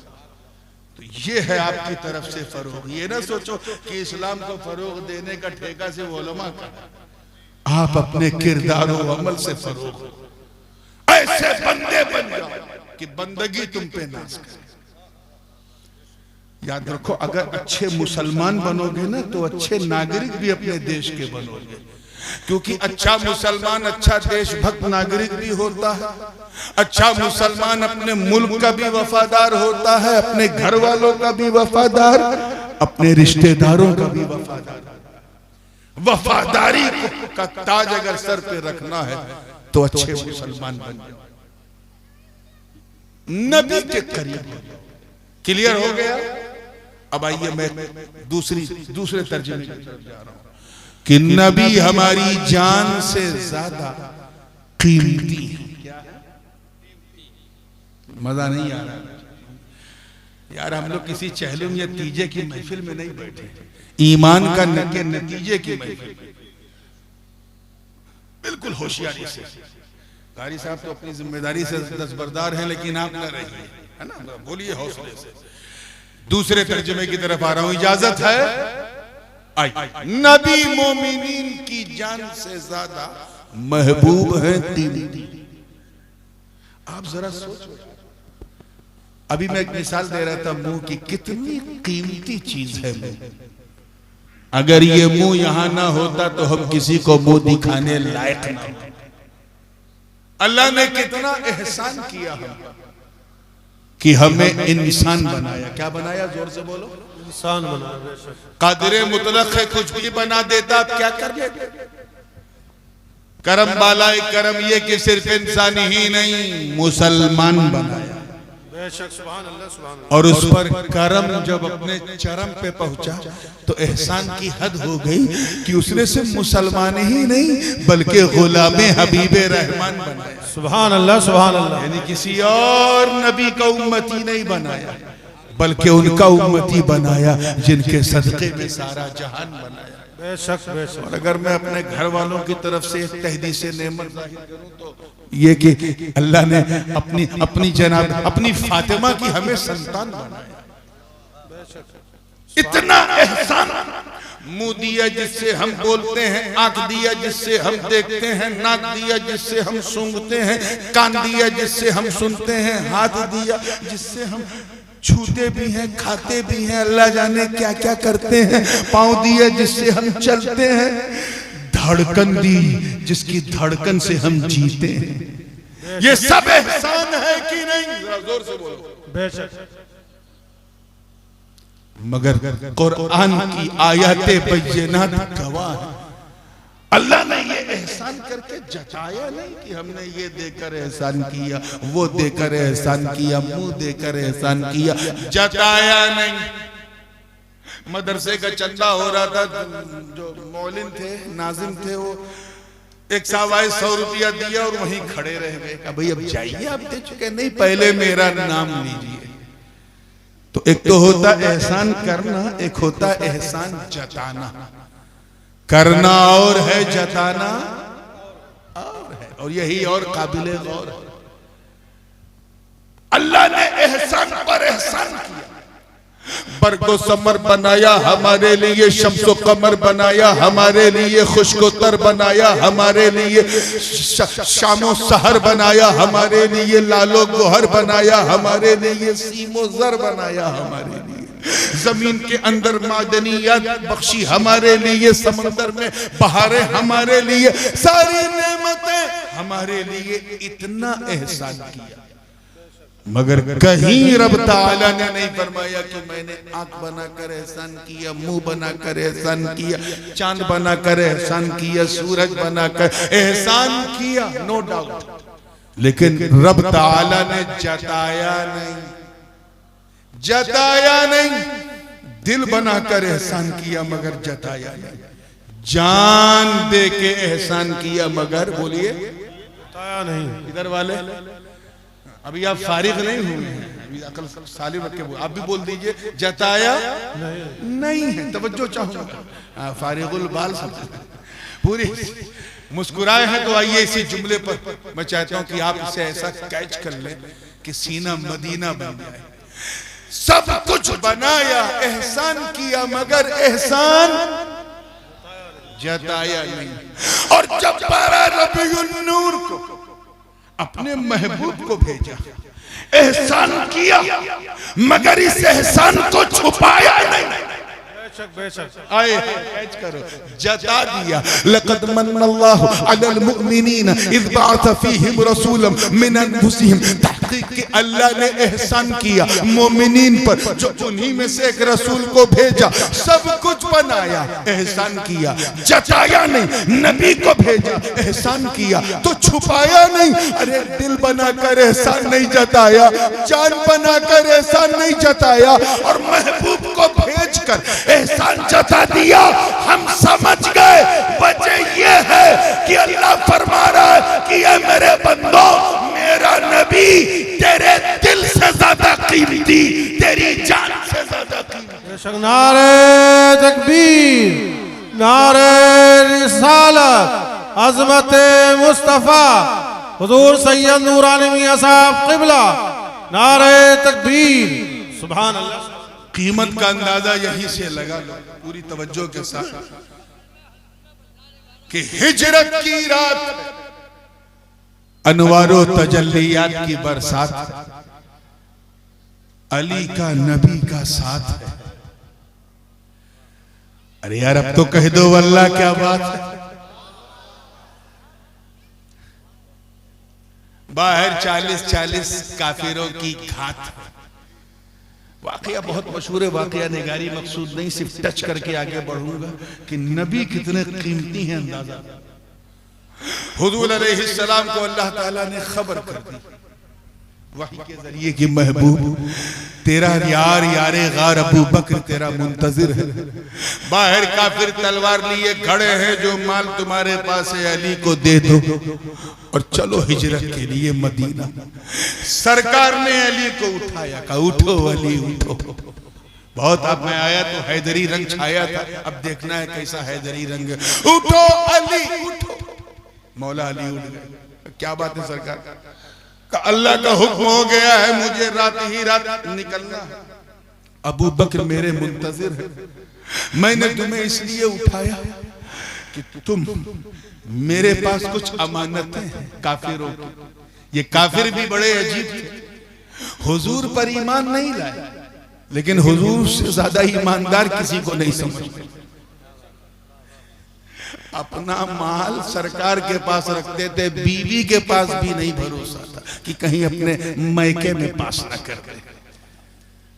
तो ये है आपकी तरफ से फरोग। ये ना सोचो कि इस्लाम को फरोग देने का ठेका से उलमा का, आप अपने किरदार और अमल से फरोग हो। ऐसे बंदे बन जाओ कि बंदगी तुम पे नाज करे। याद रखो, अगर अच्छे मुसलमान बनोगे ना तो अच्छे नागरिक भी अपने देश के बनोगे, क्योंकि अच्छा मुसलमान अच्छा देशभक्त नागरिक भी होता है। अच्छा मुसलमान अपने मुल्क का भी वफादार होता है, अपने घर वालों का भी वफादार, अपने रिश्तेदारों का भी वफादार। वफादारी का ताज अगर सर पे रखना है तो अच्छे मुसलमान बन जाओ, नबी के करीब। क्लियर हो गया? अब आइए मैं दूसरे तर्जुमे की तरफ जा रहा हूं कि नबी हमारी जान से ज्यादा कीमती है। मजा नहीं आ रहा यार, हम लोग किसी चहलुम या तीजे की महफिल में नहीं बैठे, ईमान का नतीजे की महफिल। बिल्कुल होशियारी से। कारी साहब तो अपनी जिम्मेदारी से दस्तबरदार हैं, लेकिन आप न रहिए, है ना, बोलिए हौसले से। दूसरे तर्जुमे की तरफ आ रहा हूं, इजाजत है? आई। नबी मोमिनीन की जान से ज्यादा महबूब है कीमती। आप जरा सोचो, अभी मैं एक मिसाल दे रहा था मुंह की, कितनी कीमती चीज है मुंह। अगर ये मुंह यहां ना होता तो हम किसी को मुंह दिखाने लायक ना होते। अल्लाह ने कितना एहसान किया हम कि हमें इंसान बनाया। क्या बनाया? जोर से बोलो। इंसान बनाया। कादिरे मुतलक है, कुछ भी बना देता, आप क्या कर लेते? करम बालाए करम ये कि सिर्फ इंसान ही नहीं, मुसलमान बनाया। बेशक, सुभान अल्लाह, सुभान अल्लाह। और उस पर करम जब अपने चरम पे पहुंचा तो एहसान की हद हो गई कि उसने सिर्फ मुसलमान ही नहीं बल्कि गुलामे हबीबे रहमान बनाया। सुभान अल्लाह, सुभान अल्लाह। यानी किसी और नबी का उम्मती नहीं बनाया, बल्कि उनका उम्मती बनाया जिनके सदके में सारा जहान बनाया। बेशक, बेशक। और अगर मैं अपने घर वालों की तरफ से एक तहदीस नेमत जाहिर करूं तो ये कि अल्लाह ने अपनी जनाब अपनी फातिमा की हमें संतान बनाया। इतना एहसान। मुंह दिया जिससे हम बोलते हैं, आंख दिया जिससे हम देखते हैं, नाक दिया जिससे हम सूंघते हैं, कान दिया जिससे हम सुनते हैं, हाथ दिया जिससे हम छूते भी हैं, खाते भी हैं, अल्लाह जाने क्या क्या करते हैं, पांव दिया जिससे हम चलते हैं, धड़कन दी जिसकी धड़कन से हम जीते हैं। ये सब एहसान है कि नहीं? जोर से बोलो। बेशक। मगर कुरान की आयतें बय्यिनात गवाह हैं। अल्लाह ने ये एहसान करके जताया नहीं कि हमने ये देकर एहसान किया, वो देकर एहसान किया, मुंह देकर एहसान किया, जताया नहीं। मदरसे का चंदा हो रहा था, जो मौलिन थे, नाजिम थे, वो एक साहब आए, 100 रुपया दिया और वहीं खड़े रह गए। कहा भाई अब जाइए, आप दे चुके। नहीं, पहले मेरा नाम लीजिए। तो एक तो होता एहसान करना, एक होता एहसान जताना। करना और है, जताना और है, और यही और काबिले गौर है। अल्लाह ने एहसान पर एहसान किया। बरगो समर बनाया हमारे लिए, शम्सो कमर बनाया हमारे लिए, खुशकोतर बनाया हमारे लिए, शामो सहर बनाया हमारे लिए, लालो गोहर बनाया हमारे लिए, सीमो जर बनाया हमारे लिए, जमीन के अंदर मादनियात बख्शी हमारे लिए, समंदर में बहारें हमारे लिए, सारी नेमतें हमारे लिए। इतना एहसान किया, मगर कहीं रब ताला ने नहीं फरमाया कि मैंने आंख बनाकर एहसान किया, मुंह बनाकर एहसान किया, चांद बनाकर एहसान किया, सूरज बनाकर एहसान किया। नो डाउट, लेकिन रब ताला ने जताया नहीं। जताया नहीं, दिल बनाकर एहसान किया मगर जताया नहीं, जान दे के एहसान किया मगर बोलिए बताया नहीं। इधर वाले अभी आप फारिग नहीं हुए हैं, अभी अकल सालिम रख के आप भी बोल दीजिए जताया नहीं है। तवज्जो चाहूंगा, फारिगुल बाल सब पूरी मुस्कुराए हैं। तो आइए इसी जुमले पर मैं चाहता हूं कि आप इसे ऐसा कैच कर लें कि सीना मदीना बन जाए। सब कुछ बनाया, एहसान किया मगर एहसान जताया नहीं। और जब 12 रबीउन नूर को अपने महबूब को भेजा, एहसान किया मगर इस एहसान को छुपाया नहीं। बेशक आए कैच करो, जता दिया। लक़द मन्नल्लाहु अलल मुअमिनीन इज़ बअथ फ़ीहिम रसूलन मिन अनफुसिहिम, तहक़ीक़ के अल्लाह ने एहसान किया मोमिनीन पर, जो उन्हीं में से एक रसूल को भेजा। सब कुछ बनाया, एहसान किया, जताया नहीं। नबी को भेजा, एहसान किया तो छुपाया नहीं। अरे दिल बनाकर एहसान नहीं जताया, जान बनाकर एहसान नहीं जताया, और महबूब को भेजकर एहसान जता दिया। हम समझ गए वजह ये है कि अल्लाह फरमा रहा है कि ये मेरे बंदो, मेरा नबी तेरे दिल से ज्यादा कीमती, तेरी जान से ज्यादा कीमती। बेशक नारे तकबीर, नारे रिसालत, अज़मत मुस्तफ़ा हुज़ूर सैयद नूरानी मियां साहब क़िबला, नारे तकबीर, सुभान अल्लाह। कीमत का अंदाजा यहीं से लगा लो पूरी तवज्जो के साथ कि हिजरत की रात, अनवारो तजल्लियात की बरसात, अली का नबी का साथ है। अरे यार अब तो कह दो वल्लाह क्या बात है। बाहर 40-40 काफिरों की घात। वाकया बहुत मशहूर है, वाकया निगारी मकसूद नहीं, सिर्फ टच करके आगे बढ़ूंगा कि नबी कितने कीमती हैं अंदाजा। हुजूर अलैहिस्सलाम को अल्लाह ताला ने खबर कर दी वही के जरिए कि महबूब तेरा यार यारे गार अबू बकर तेरा मुंतजिर है। बाहर काफिर तलवार लिए खड़े हैं, जो माल तुम्हारे पास है अली को दे दो और चलो हिजरत के लिए मदीना। सरकार ने अली को उठाया, कहा उठो अली उठो। बहुत अब मैं आया तो हैदरी रंग छाया था, अब देखना है कैसा हैदरी रंग है। उठो अली उठो। मौला अली उठ गए। क्या बात है सरकार, का अल्लाह का हुक्म हो गया है, मुझे रात ही रात निकलना है। अबू बकर मेरे मुंतजिर है, मैंने तुम्हें इसलिए उठाया कि तुम मेरे पास कुछ अमानतें हैं काफिरों की। ये काफिर भी बड़े अजीब थे, हुजूर पर ईमान नहीं लाए, लेकिन हुजूर से ज्यादा ईमानदार किसी को नहीं समझते। अपना माल सरकार के पास रखते थे, बीवी के पास भी नहीं भरोसा था कि कहीं अपने मैके में पास न कर दे।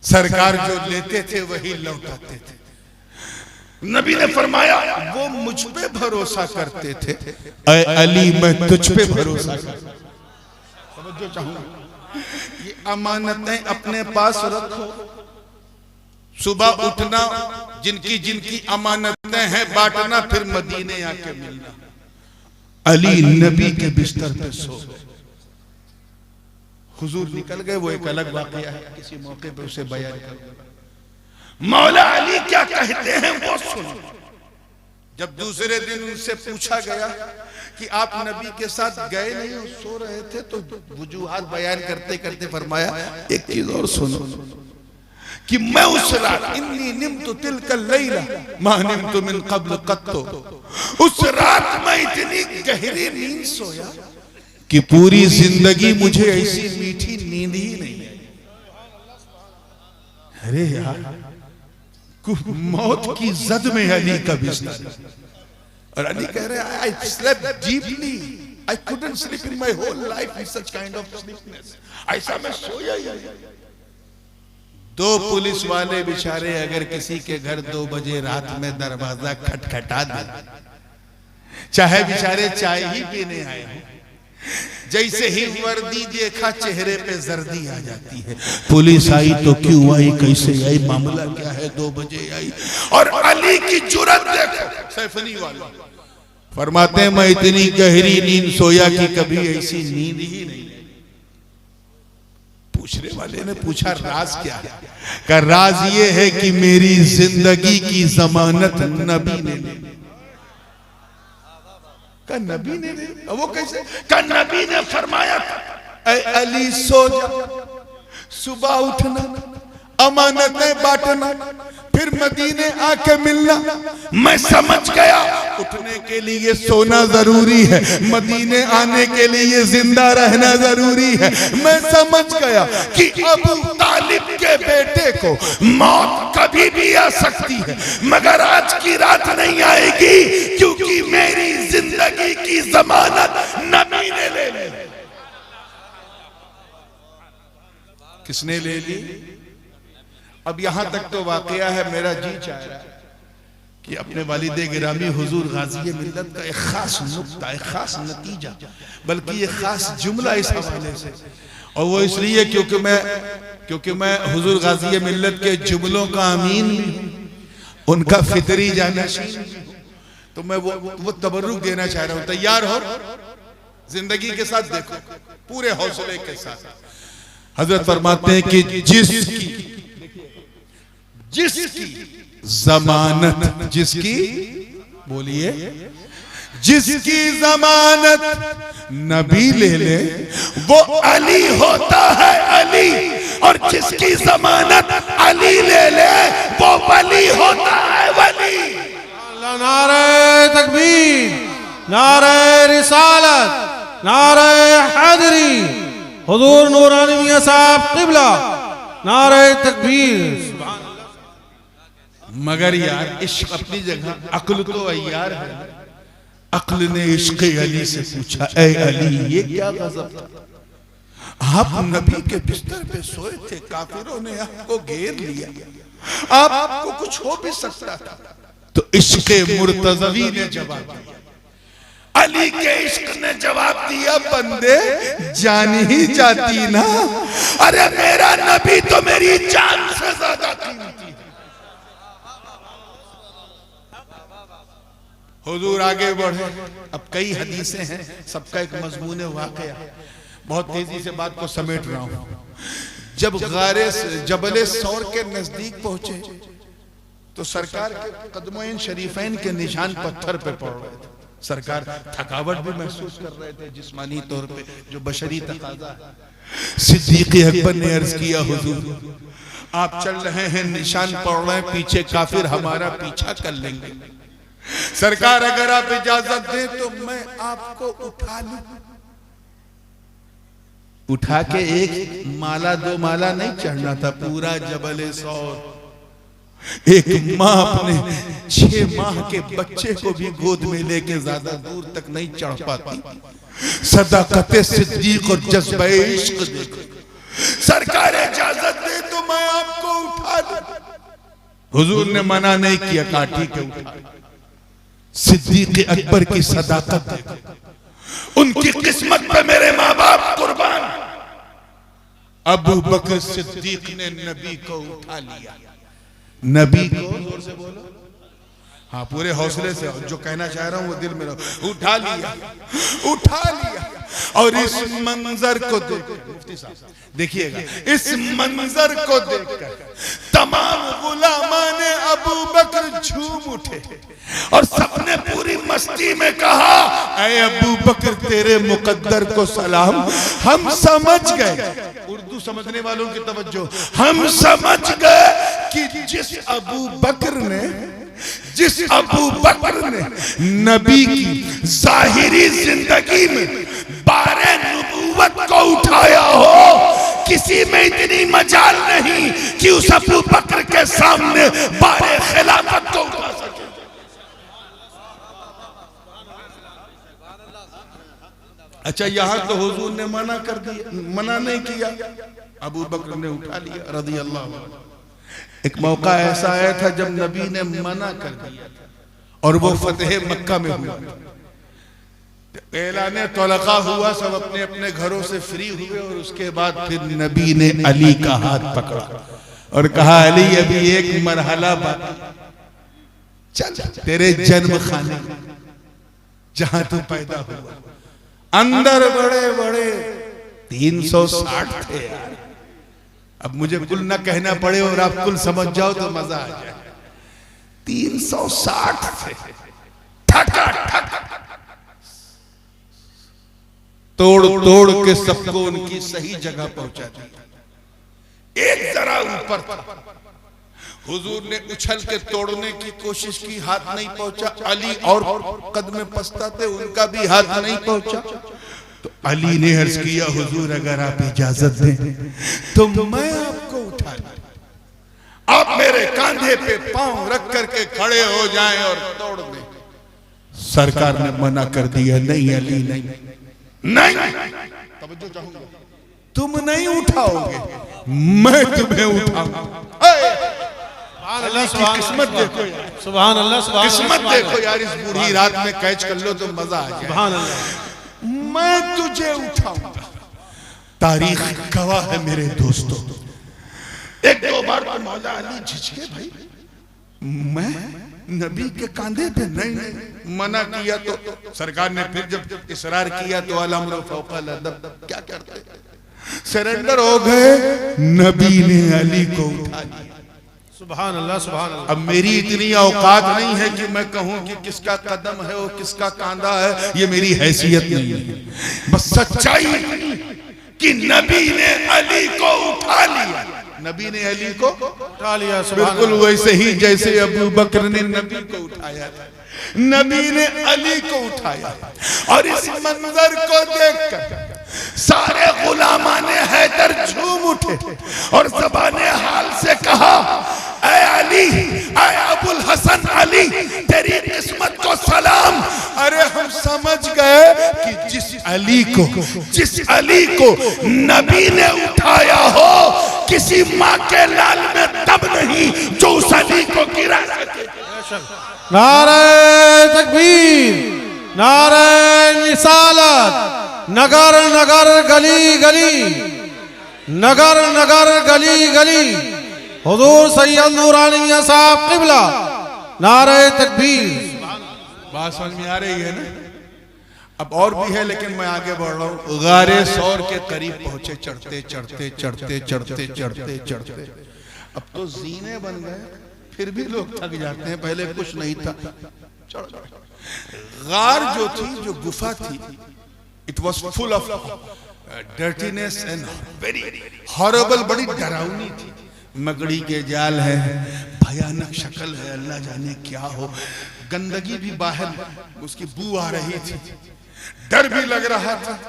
सरकार जो लेते थे वही लौटाते थे। नबी ने फरमाया वो मुझ पे भरोसा करते थे, ऐ अली मैं तुझ पे भरोसा करता हूं। समझो चाहूंगा, ये अमानतें अपने पास रखो। सुबह उठना, जिनकी जिनकी अमानतें हैं बांटना, फिर मदीने आके मिलना। अली नबी के बिस्तर पे सो गए, हुजूर निकल गए। वो एक अलग वाकया है, किसी मौके पे उसे बयान करूंगा। मौला अली क्या कहते हैं वो सुनो। जब दूसरे दिन उनसे पूछा गया कि आप नबी के साथ गए नहीं और सो रहे थे, तो वजूहात बयान करते करते फरमाया एक चीज और सुनो कि मैं उस रात इन्नी निम्तु तिलकल लैला मा निम्तु मिन क़ब्ल क़त्तो, उस रात मैं इतनी गहरी नींद सोया कि पूरी जिंदगी मुझे ऐसी मीठी नींद ही नहीं आई। अरे यार, मौत की जद में अली का बिस्तर, और अली कह रहे हैं I slept deeply, I couldn't sleep in my whole life in such kind of sleepness. ऐसा मैं सोया ही नहीं। दो पुलिस वाले बेचारे अगर किसी के घर 2 बजे रात में दरवाजा खटखटा दे, चाहे बेचारे चाय ही पीने आए हो, जैसे ही वर्दी देखा चेहरे पे जर्दी आ जाती है। पुलिस आई तो क्यों आई, कैसे आई, मामला क्या है, 2 बजे आई। और अली की जुर्रत देखो, सैफनी वाला फरमाते हैं मैं इतनी गहरी नींद सोया कि कभी ऐसी नींद ही नहीं। पूछने वाले ने पूछा राज क्या है? का राज ये है कि मेरी जिंदगी की जमानत नबी ने ली। का नबी ने ली? वो कैसे? का नबी ने फरमाया ऐ अली सो जा, सुबह उठना, अमानतें बांटना, फिर मदीने आके मिलना। मैं समझ गया उठने के लिए सोना जरूरी है, मदीने आने के लिए जिंदा रहना जरूरी है। मैं समझ गया कि अबू तालिब के बेटे को मौत कभी भी आ सकती है, मगर आज की रात नहीं आएगी, क्योंकि मेरी जिंदगी की जमानत नबी ने ले ली। किसने ले ली? अब यहां तक तो वाकया है, मेरा जी चाह रहा है कि अपने वालिदे गिरामी हुजूर गाजी मिल्लत का एक खास नुक्ता, एक खास नतीजा, बल्कि एक खास जुमला इस हवाले से, और वो इसलिए क्योंकि मैं हुजूर गाजी मिल्लत के जुमलों का अमीन भी हूं, उनका फितरी जानशीन, तो मैं वो तबर्रुक देना चाह रहा हूं। तैयार हो? जिंदगी के साथ देखो, पूरे हौसले के साथ। हजरत फरमाते हैं कि जिसकी जमानत, जिसकी बोलिए, जिसकी जमानत नबी ले ले वो अली होता है अली, और जिसकी जमानत अली ले ले वो वली होता है वली। नारे तकबीर, नारे रिसालत, नारे हैदरी, हुजूर नूरानी मियां साहब क़िबला, नारे तकबीर। मगर यार इश्क अपनी जगह, अक्ल तो अय्यार है। अक्ल ने इश्क अली से पूछा, ऐ अली ये क्या गजब था? आप नबी के बिस्तर पे सोए थे, काफिरों ने आपको घेर लिया, आपको कुछ हो भी सकता था। तो इश्क मुर्तज़वी ने जवाब दिया, अली के इश्क ने जवाब दिया, बंदे जान ही जाती ना, अरे मेरा नबी तो मेरी जान से ज्यादा कीमती है। हुजूर आगे बढ़े। अब कई हदीसें हैं, सबका एक मजमून वाक़या, बहुत तेजी से बात को समेट रहा हूं। जब गारे जबले सौर के नजदीक पहुंचे तो सरकार के कदमों शरीफैन के निशान पत्थर पे पड़ रहे थे। सरकार थकावट भी महसूस कर रहे थे जिस्मानी तौर पे, जो बशरी तकाजा है। सिद्दीक़ अकबर ने अर्ज किया, हुजूर आप चल रहे हैं, निशान पड़ रहे हैं, पीछे काफिर हमारा पीछा कर लेंगे, सरकार अगर आप इजाजत दें तो मैं आपको उठा लूं। उठा के एक माला 2 माला नहीं चढ़ना था, पूरा जबले सौर। एक माँ अपने 6 माह के बच्चे को भी गोद में लेके ज्यादा दूर तक नहीं चढ़ पाती। सदाकते सिद्दीक और जज्बे इश्क देखो, सरकार इजाजत दे तो मैं आपको उठा लूं। हुजूर ने मना नहीं किया, काठी के उठा। सिद्दीक़ अकबर की सदाकत देखो, उनकी किस्मत पे मेरे माँ बाप कुर्बान। अबू बकर सिद्दीक ने नबी को उठा लिया, नबी को, जोर से बोलो, हाँ पूरे हौसले से, जो कहना चाह रहा हूं वो दिल में रहो, उठा लिया, उठा लिया। और इस मंजर को देखिएगा, इस मंजर को देखकर तमाम गुलामाने अबू बकर झूम उठे और सबने पूरी मस्ती में कहा, ऐ अबू बकर तेरे मुकद्दर को सलाम, हम समझ गए। उर्दू समझने वालों की तवज्जो, हम समझ गए कि जिस अबू बकर ने नबी की जाहिरी जिंदगी में बारे नबूवत को उठाया हो, किसी में इतनी मजाल नहीं कि उस अबू बकर के सामने बारे खिलाफत को उठा सके। अच्छा यहां तो हुजूर ने मना कर दिया, मना नहीं किया, अबू बकर ने उठा लिया रज़ी अल्लाह अन्हु। एक मौका ऐसा आया था जब नबी ने मना कर दिया था और वो फतेह मक्का में हुआ। ऐलाने तलका हुआ, सब अपने अपने घरों से फ्री हुए और उसके बाद फिर नबी ने अली का हाथ पकड़ा और कहा, अली अभी एक मरहला बाकी, चल तेरे जन्म खाने जहां तू पैदा हुआ, अंदर बड़े बड़े 360 थे यार। अब मुझे कुल ना कहना पड़े और आप कुल समझ जाओ तो मजा आ जाए। 360 थे, ठका ठक तोड़ तोड़ के सबको उनकी सही जगह पहुंचा दिया। एक जरा ऊपर था, हुजूर ने उछल के तोड़ने की कोशिश की, हाथ नहीं पहुंचा। अली और कद में पछता थे, उनका भी हाथ नहीं पहुंचा। तो अली ने अर्ज किया, हुजूर अगर आप इजाजत दें तो मैं आपको उठा लूं, आप मेरे कांधे पे पांव रख करके खड़े हो जाएं और तोड़ दें। सरकार ने मना कर दिया, नहीं अली नहीं नहीं, तवज्जो चाहूंगा, तुम नहीं उठाओगे, मैं तुम्हें उठाऊंगा। किस्मत देखो, सुभान अल्लाह, सुभान किस्मत देखो यार, इस बूढ़ी रात में कैच कर लो तो मजा आ जाए। सुभान अल्लाह, मैं तुझे उठाऊंगा। तारीख गवाह है मेरे दोस्तों, एक दो बार तो मौला अली झिझके, भाई मैं नबी के कांधे पे नहीं, मना किया तो सरकार ने फिर जब इसरार किया तो अल-अम्र फौक़ल अदब, क्या करते, सरेंडर हो गए। नबी ने अली को उठा लिया। सुभान अल्लाह, सुभान अल्लाह। अब मेरी इतनी औकात नहीं है कि मैं कहूं कि किसका कदम है और किसका कांधा है, ये मेरी हैसियत नहीं है। बस सच्चाई कि नबी ने अली को उठा लिया, नबी ने अली को उठा लिया। बिल्कुल वैसे ही जैसे अबू बकर ने नबी को उठाया था, नबी ने अली को उठाया। और इस मंजर को देखकर सारे गुलामाने हैदर झूम उठे और ज़बाने हाल से कहा, ऐ अली, ऐ अबुल हसन अली, तेरी किस्मत को सलाम। अरे हम समझ गए कि जिस अली को नबी ने उठाया हो, किसी माँ के लाल में तब नहीं जो उस अली को गिरा सके। नारे तकबीर, नारे रिसालत, नगर नगर गली गली, नगर नगर गली गली, हुजूर सैयद नूरानी मियां साहब क़िबला, नारे तकबीर। बात समझ में आ रही है ना? अब और भी है लेकिन मैं आगे बढ़ रहा हूँ। गारे सौर के करीब पहुंचे, चढ़ते चढ़ते चढ़ते चढ़ते चढ़ते चढ़ते, अब तो जीने बन गए, फिर भी लोग थक जाते हैं, पहले कुछ नहीं था। गार जो थी, जो गुफा थी, it was full of dirtiness and very horrible, बड़ी डरावनी थी। मकड़ी के जाल है, भयानक शक्ल है, अल्लाह जाने क्या हो, गंदगी भी बाहर, उसकी बू आ रही थी, डर भी लग रहा था।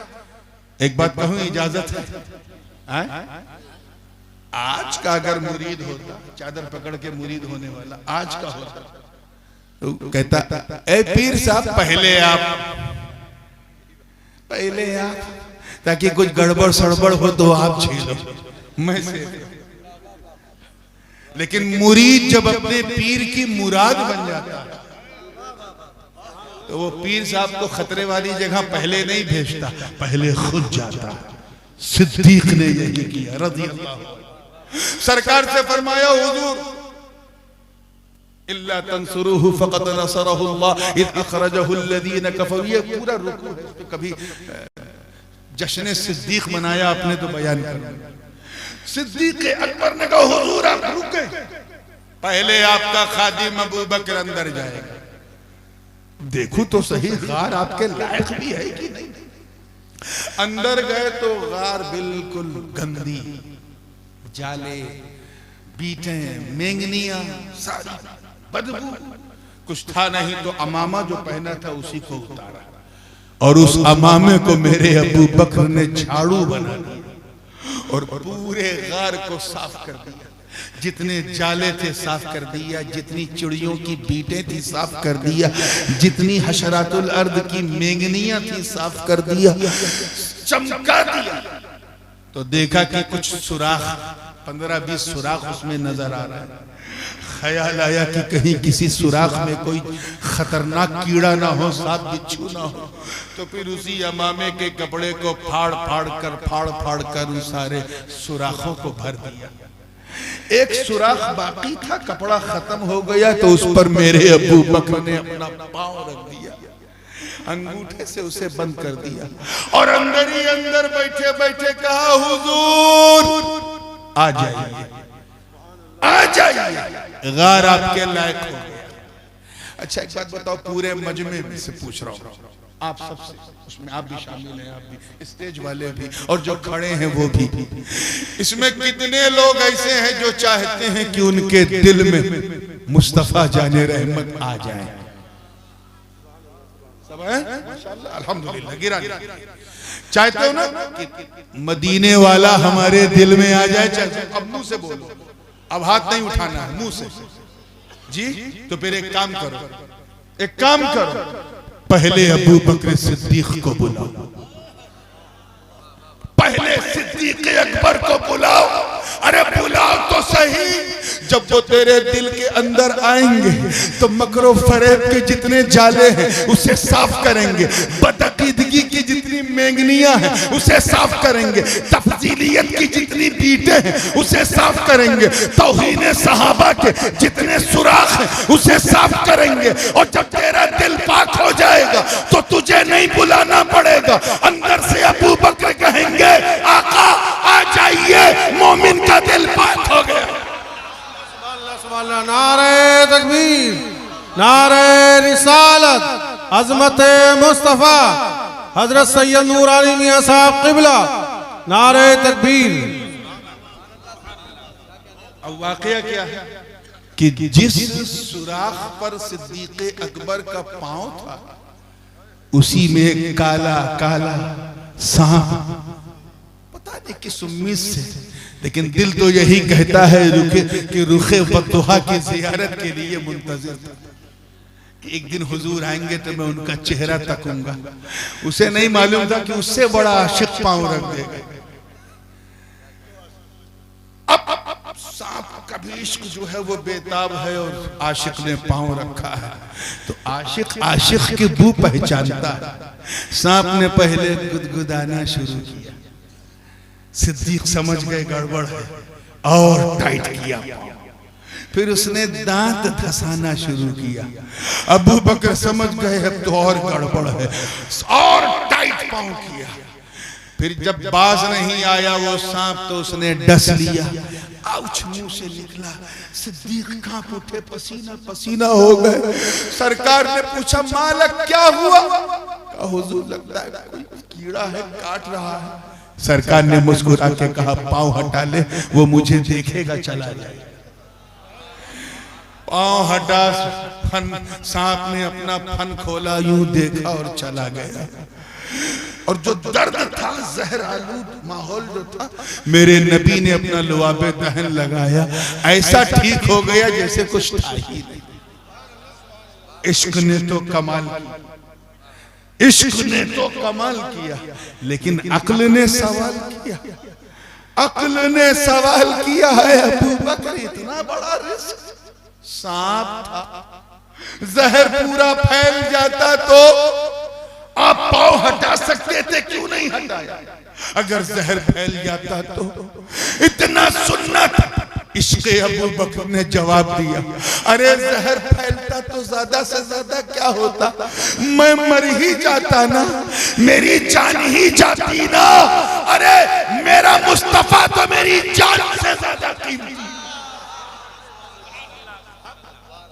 एक बात कहूं, इजाजत है, आज का अगर मुरीद होता, चादर पकड़ के मुरीद होने वाला आज का होता तो कहता, ए पीर साहब पहले आप, ताकि कुछ गड़बड़ सड़बड़ हो तो आप छीलो, मैं से। लेकिन मुरीद जब अपने पीर की मुराद बन जाता तो वो पीर साहब को खतरे वाली जगह पहले नहीं भेजता, पहले खुद जाता। सिद्दीक ने यही किया रज़ी अल्लाह। सरकार से फरमाया, हुजूर इल्ला तंसुरूहु फ़क़द नसरहुल्लाह इज़ अख़रजहु अल्लज़ीना कफ़रू। ये पूरा रुकू है, तो कभी जश्न सिद्दीक मनाया आपने तो बयान कर। सिद्दीक अकबर ने कहा, हुजूर आप रुके, पहले आपका खादिम अबू बकर अंदर जाएगा, देखो तो सही गार आपके लायक भी है कि नहीं। अंदर गए तो गार बिल्कुल गंदी, जाले, बीटे, मेंगनियां, सारी बदबू, कुछ था नहीं तो अमामा जो पहना था उसी को उतारा और उस अमामे को मेरे अबू बकर ने झाड़ू बना दिया और पूरे गार को साफ कर दिया। जितने जाले थे साफ कर दिया, जितनी चिड़ियों की बीटें थी साफ कर दिया, जितनी हशरातुल अर्द की मेंगनियां थी साफ कर दिया, चमका दिया। तो देखा कि कुछ सुराख, 15-20 सुराख उसमें नजर आ रहा है। ख्याल आया कि कहीं किसी सुराख में कोई खतरनाक कीड़ा ना हो, सांप बिच्छू ना हो। तो फिर उसी यमामे के कपड़े को फाड़ फाड़ कर उस सारे सुराखों को भर दिया। एक सुराख बाकी था, कपड़ा खत्म हो गया, तो उस पर मेरे अबू बकर ने अपना पांव रख दिया, अंगूठे से उसे बंद कर दिया और अंदर ही अंदर बैठे बैठे कहा, हुजूर आ जाइए, आ जाइए, गार आपके लायक हो गया। अच्छा एक बात बताओ, पूरे मजमे में से पूछ रहा हूं आप सबसे, उसमें आप भी शामिल हैं, आप भी, स्टेज वाले भी, और जो खड़े हैं वो भी, इसमें कितने लोग ऐसे हैं जो चाहते हैं कि उनके दिल में मुस्तफा जाने रहमत आ जाए? सब है माशाअल्लाह, अल्हम्दुलिल्लाह। गिरा चाहते हो ना कि मदीने वाला हमारे दिल में आ जाए? चाहते? अब मुंह से बोलो, अब हाथ नहीं उठाना है, मुंह से जी। तो फिर एक काम करो, एक काम करो, पहले अबू बकर सिद्दीक को बुलाओ, पहले सिद्दीक अकबर को बुलाओ। अरे बुलाओ तो सही, जब वो तेरे दिल के अंदर आएंगे तो मकरो फरेब के जितने जाले हैं उसे साफ करेंगे, बदअकीदगी की जितनी मेंगनियां हैं उसे साफ करेंगे, तफजीलियत की जितनी बीटें हैं उसे साफ करेंगे, तौहीन सहाबा के जितने सुराख हैं उसे साफ करेंगे। और जब तेरा दिल पाक हो जाएगा तो तुझे नहीं बुलाना पड़ेगा, अंदर से अबू बकर कहेंगे, आका आ जाइए, मोमिन का दिल पाक हो गया। नारे तकबीर, नारे रिसालत, अजमत मुस्तफा हजरत सैयद नूरानी मियां साहब क़िबला, नारे तकबीर। अब वाकया क्या है कि जिस सुराख पर सिद्दीक अकबर का पांव था उसी में काला काला सांप, पता नहीं किस उम्मीद से, लेकिन दिल तो यही कहता है कि रुखे बद्दुहा की जियारत के लिए मुंतजिर था कि एक दिन हुजूर आएंगे तो मैं उनका चेहरा तकूंगा। उसे नहीं मालूम था कि उससे बड़ा आशिक पांव रख देगा। अब सांप का भी इश्क जो है वो बेताब है और आशिक ने पांव रखा है, तो आशिक आशिक की बू पहचानता है। सांप ने पहले गुदगुदाना शुरू किया, सिद्दीक समझ गए गड़बड़ है और टाइट किया, फिर उसने दांत धसाना शुरू किया। अबू बकर समझ गए अब तो और गड़बड़ है, और टाइट पांव किया। फिर जब बाज नहीं आया वो सांप तो उसने डस लिया, आउच मुंह से निकला। सिद्दीक कांप उठे, पसीना पसीना हो गए। सरकार ने पूछा, मालक क्या हुआ? हुजूर लगता है कोई कीड़ा है, काट रहा है। सरकार ने मुस्कुरा के कहा, पांव हटा ले, वो मुझे देखेगा चला जाए। पांव हटा, फन सांप ने अपना फन खोला, यूं देखा और चला गया। और जो दर्द था, जहर आलूद माहौल जो था, मेरे नबी ने अपना लुआबे दहन लगाया, ऐसा ठीक हो गया जैसे कुछ था ही नहीं। इश्क ने तो कमाल किया, इश्क ने तो कमाल किया, लेकिन अक्ल ने सवाल किया, अक्ल ने सवाल किया है। अबू बकर इतना बड़ा रिस्क, सांप था, जहर पूरा फैल जाता तो आप पांव हटा सकते थे, क्यों नहीं हटाया? अगर जहर फैल जाता तो इतना सुन्नत। इश्क अबू बकर ने जवाब दिया, अरे जहर फैलता तो ज्यादा से ज्यादा क्या होता, मैं मर ही जाता ना, मेरी जान ही जाती ना। अरे मेरा मुस्तफा तो मेरी जान से ज्यादा कीमती।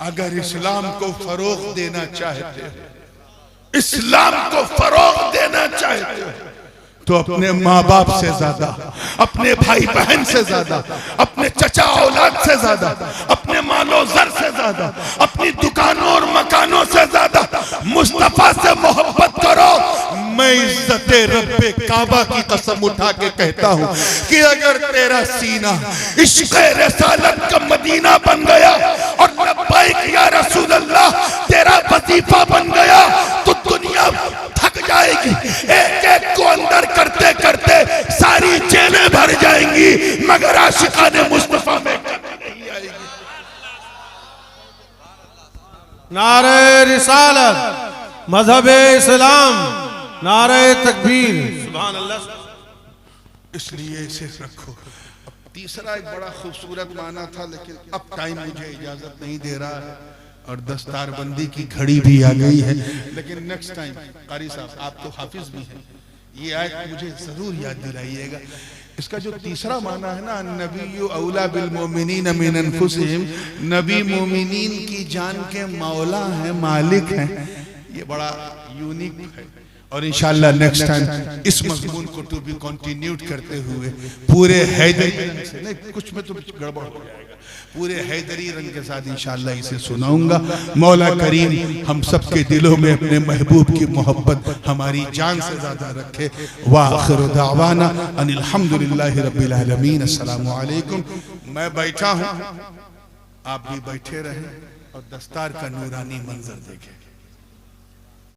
अगर इस्लाम को फरोग देना चाहते हो, इस्लाम को फरोग देना चाहते हो, तो अपने माँ बाप से ज्यादा, अपने भाई बहन से ज्यादा, अपने चचा औलाद से ज्यादा, अपने मालो जर से ज्यादा, अपनी दुकानों और मकानों से ज्यादा मुस्तफा से मोहब्बत करो। मैं इज्जते रब्बे काबा की कसम उठा के कहता हूँ कि अगर तेरा सीना इश्क़ रिसालत का मदीना बन गया और लब्बैक या रसूल अल्लाह तेरा वजीफा बन गया तो दुनिया थक जाएगी। एक एक को अंदर करते करते सारी जेलें भर जाएंगी, मगर आशिकाने मुस्तफा में कमी नहीं आएगी। नारे रिसालत, मजहब इस्लाम, नारे तकबीर। सुभान अल्लाह। इसलिए इसे रखो। अब तीसरा एक बड़ा खूबसूरत माना था, लेकिन अब टाइम मुझे इजाजत नहीं दे रहा है और दस्तारबंदी की घड़ी भी आ गई है। लेकिन नेक्स्ट टाइम कारी साहब, आप तो हाफिज भी हैं, ये आयत मुझे जरूर याद दिलाइएगा। इसका जो तीसरा माना है ना, नबी औला बिल मोमिनीन मिन अनफुसिहिम, नबी मोमिनीन की जान के मौला हैं, मालिक हैं, ये बड़ा यूनिक है। और इंशाअल्लाह नेक्स्ट टाइम इस मजमून को तो भी कंटिन्यूट करते हुए पूरे हैदरी रंग से, नहीं कुछ में तो गड़बड़ हो जाएगा, पूरे हैदरी रंग के साथ इंशाअल्लाह इसे सुनाऊंगा। मौला करीम हम सब के दिलों में अपने महबूब की मोहब्बत हमारी जान से ज्यादा रखे। व आखिरु दावाना अनिल हम्दुलिल्लाहि रब्बिल आलमीन। अस्सलामु अलैकुम। मैं बैठा हूँ, आप भी बैठे रहें और दस्तार का नूरानी मंजर देखें।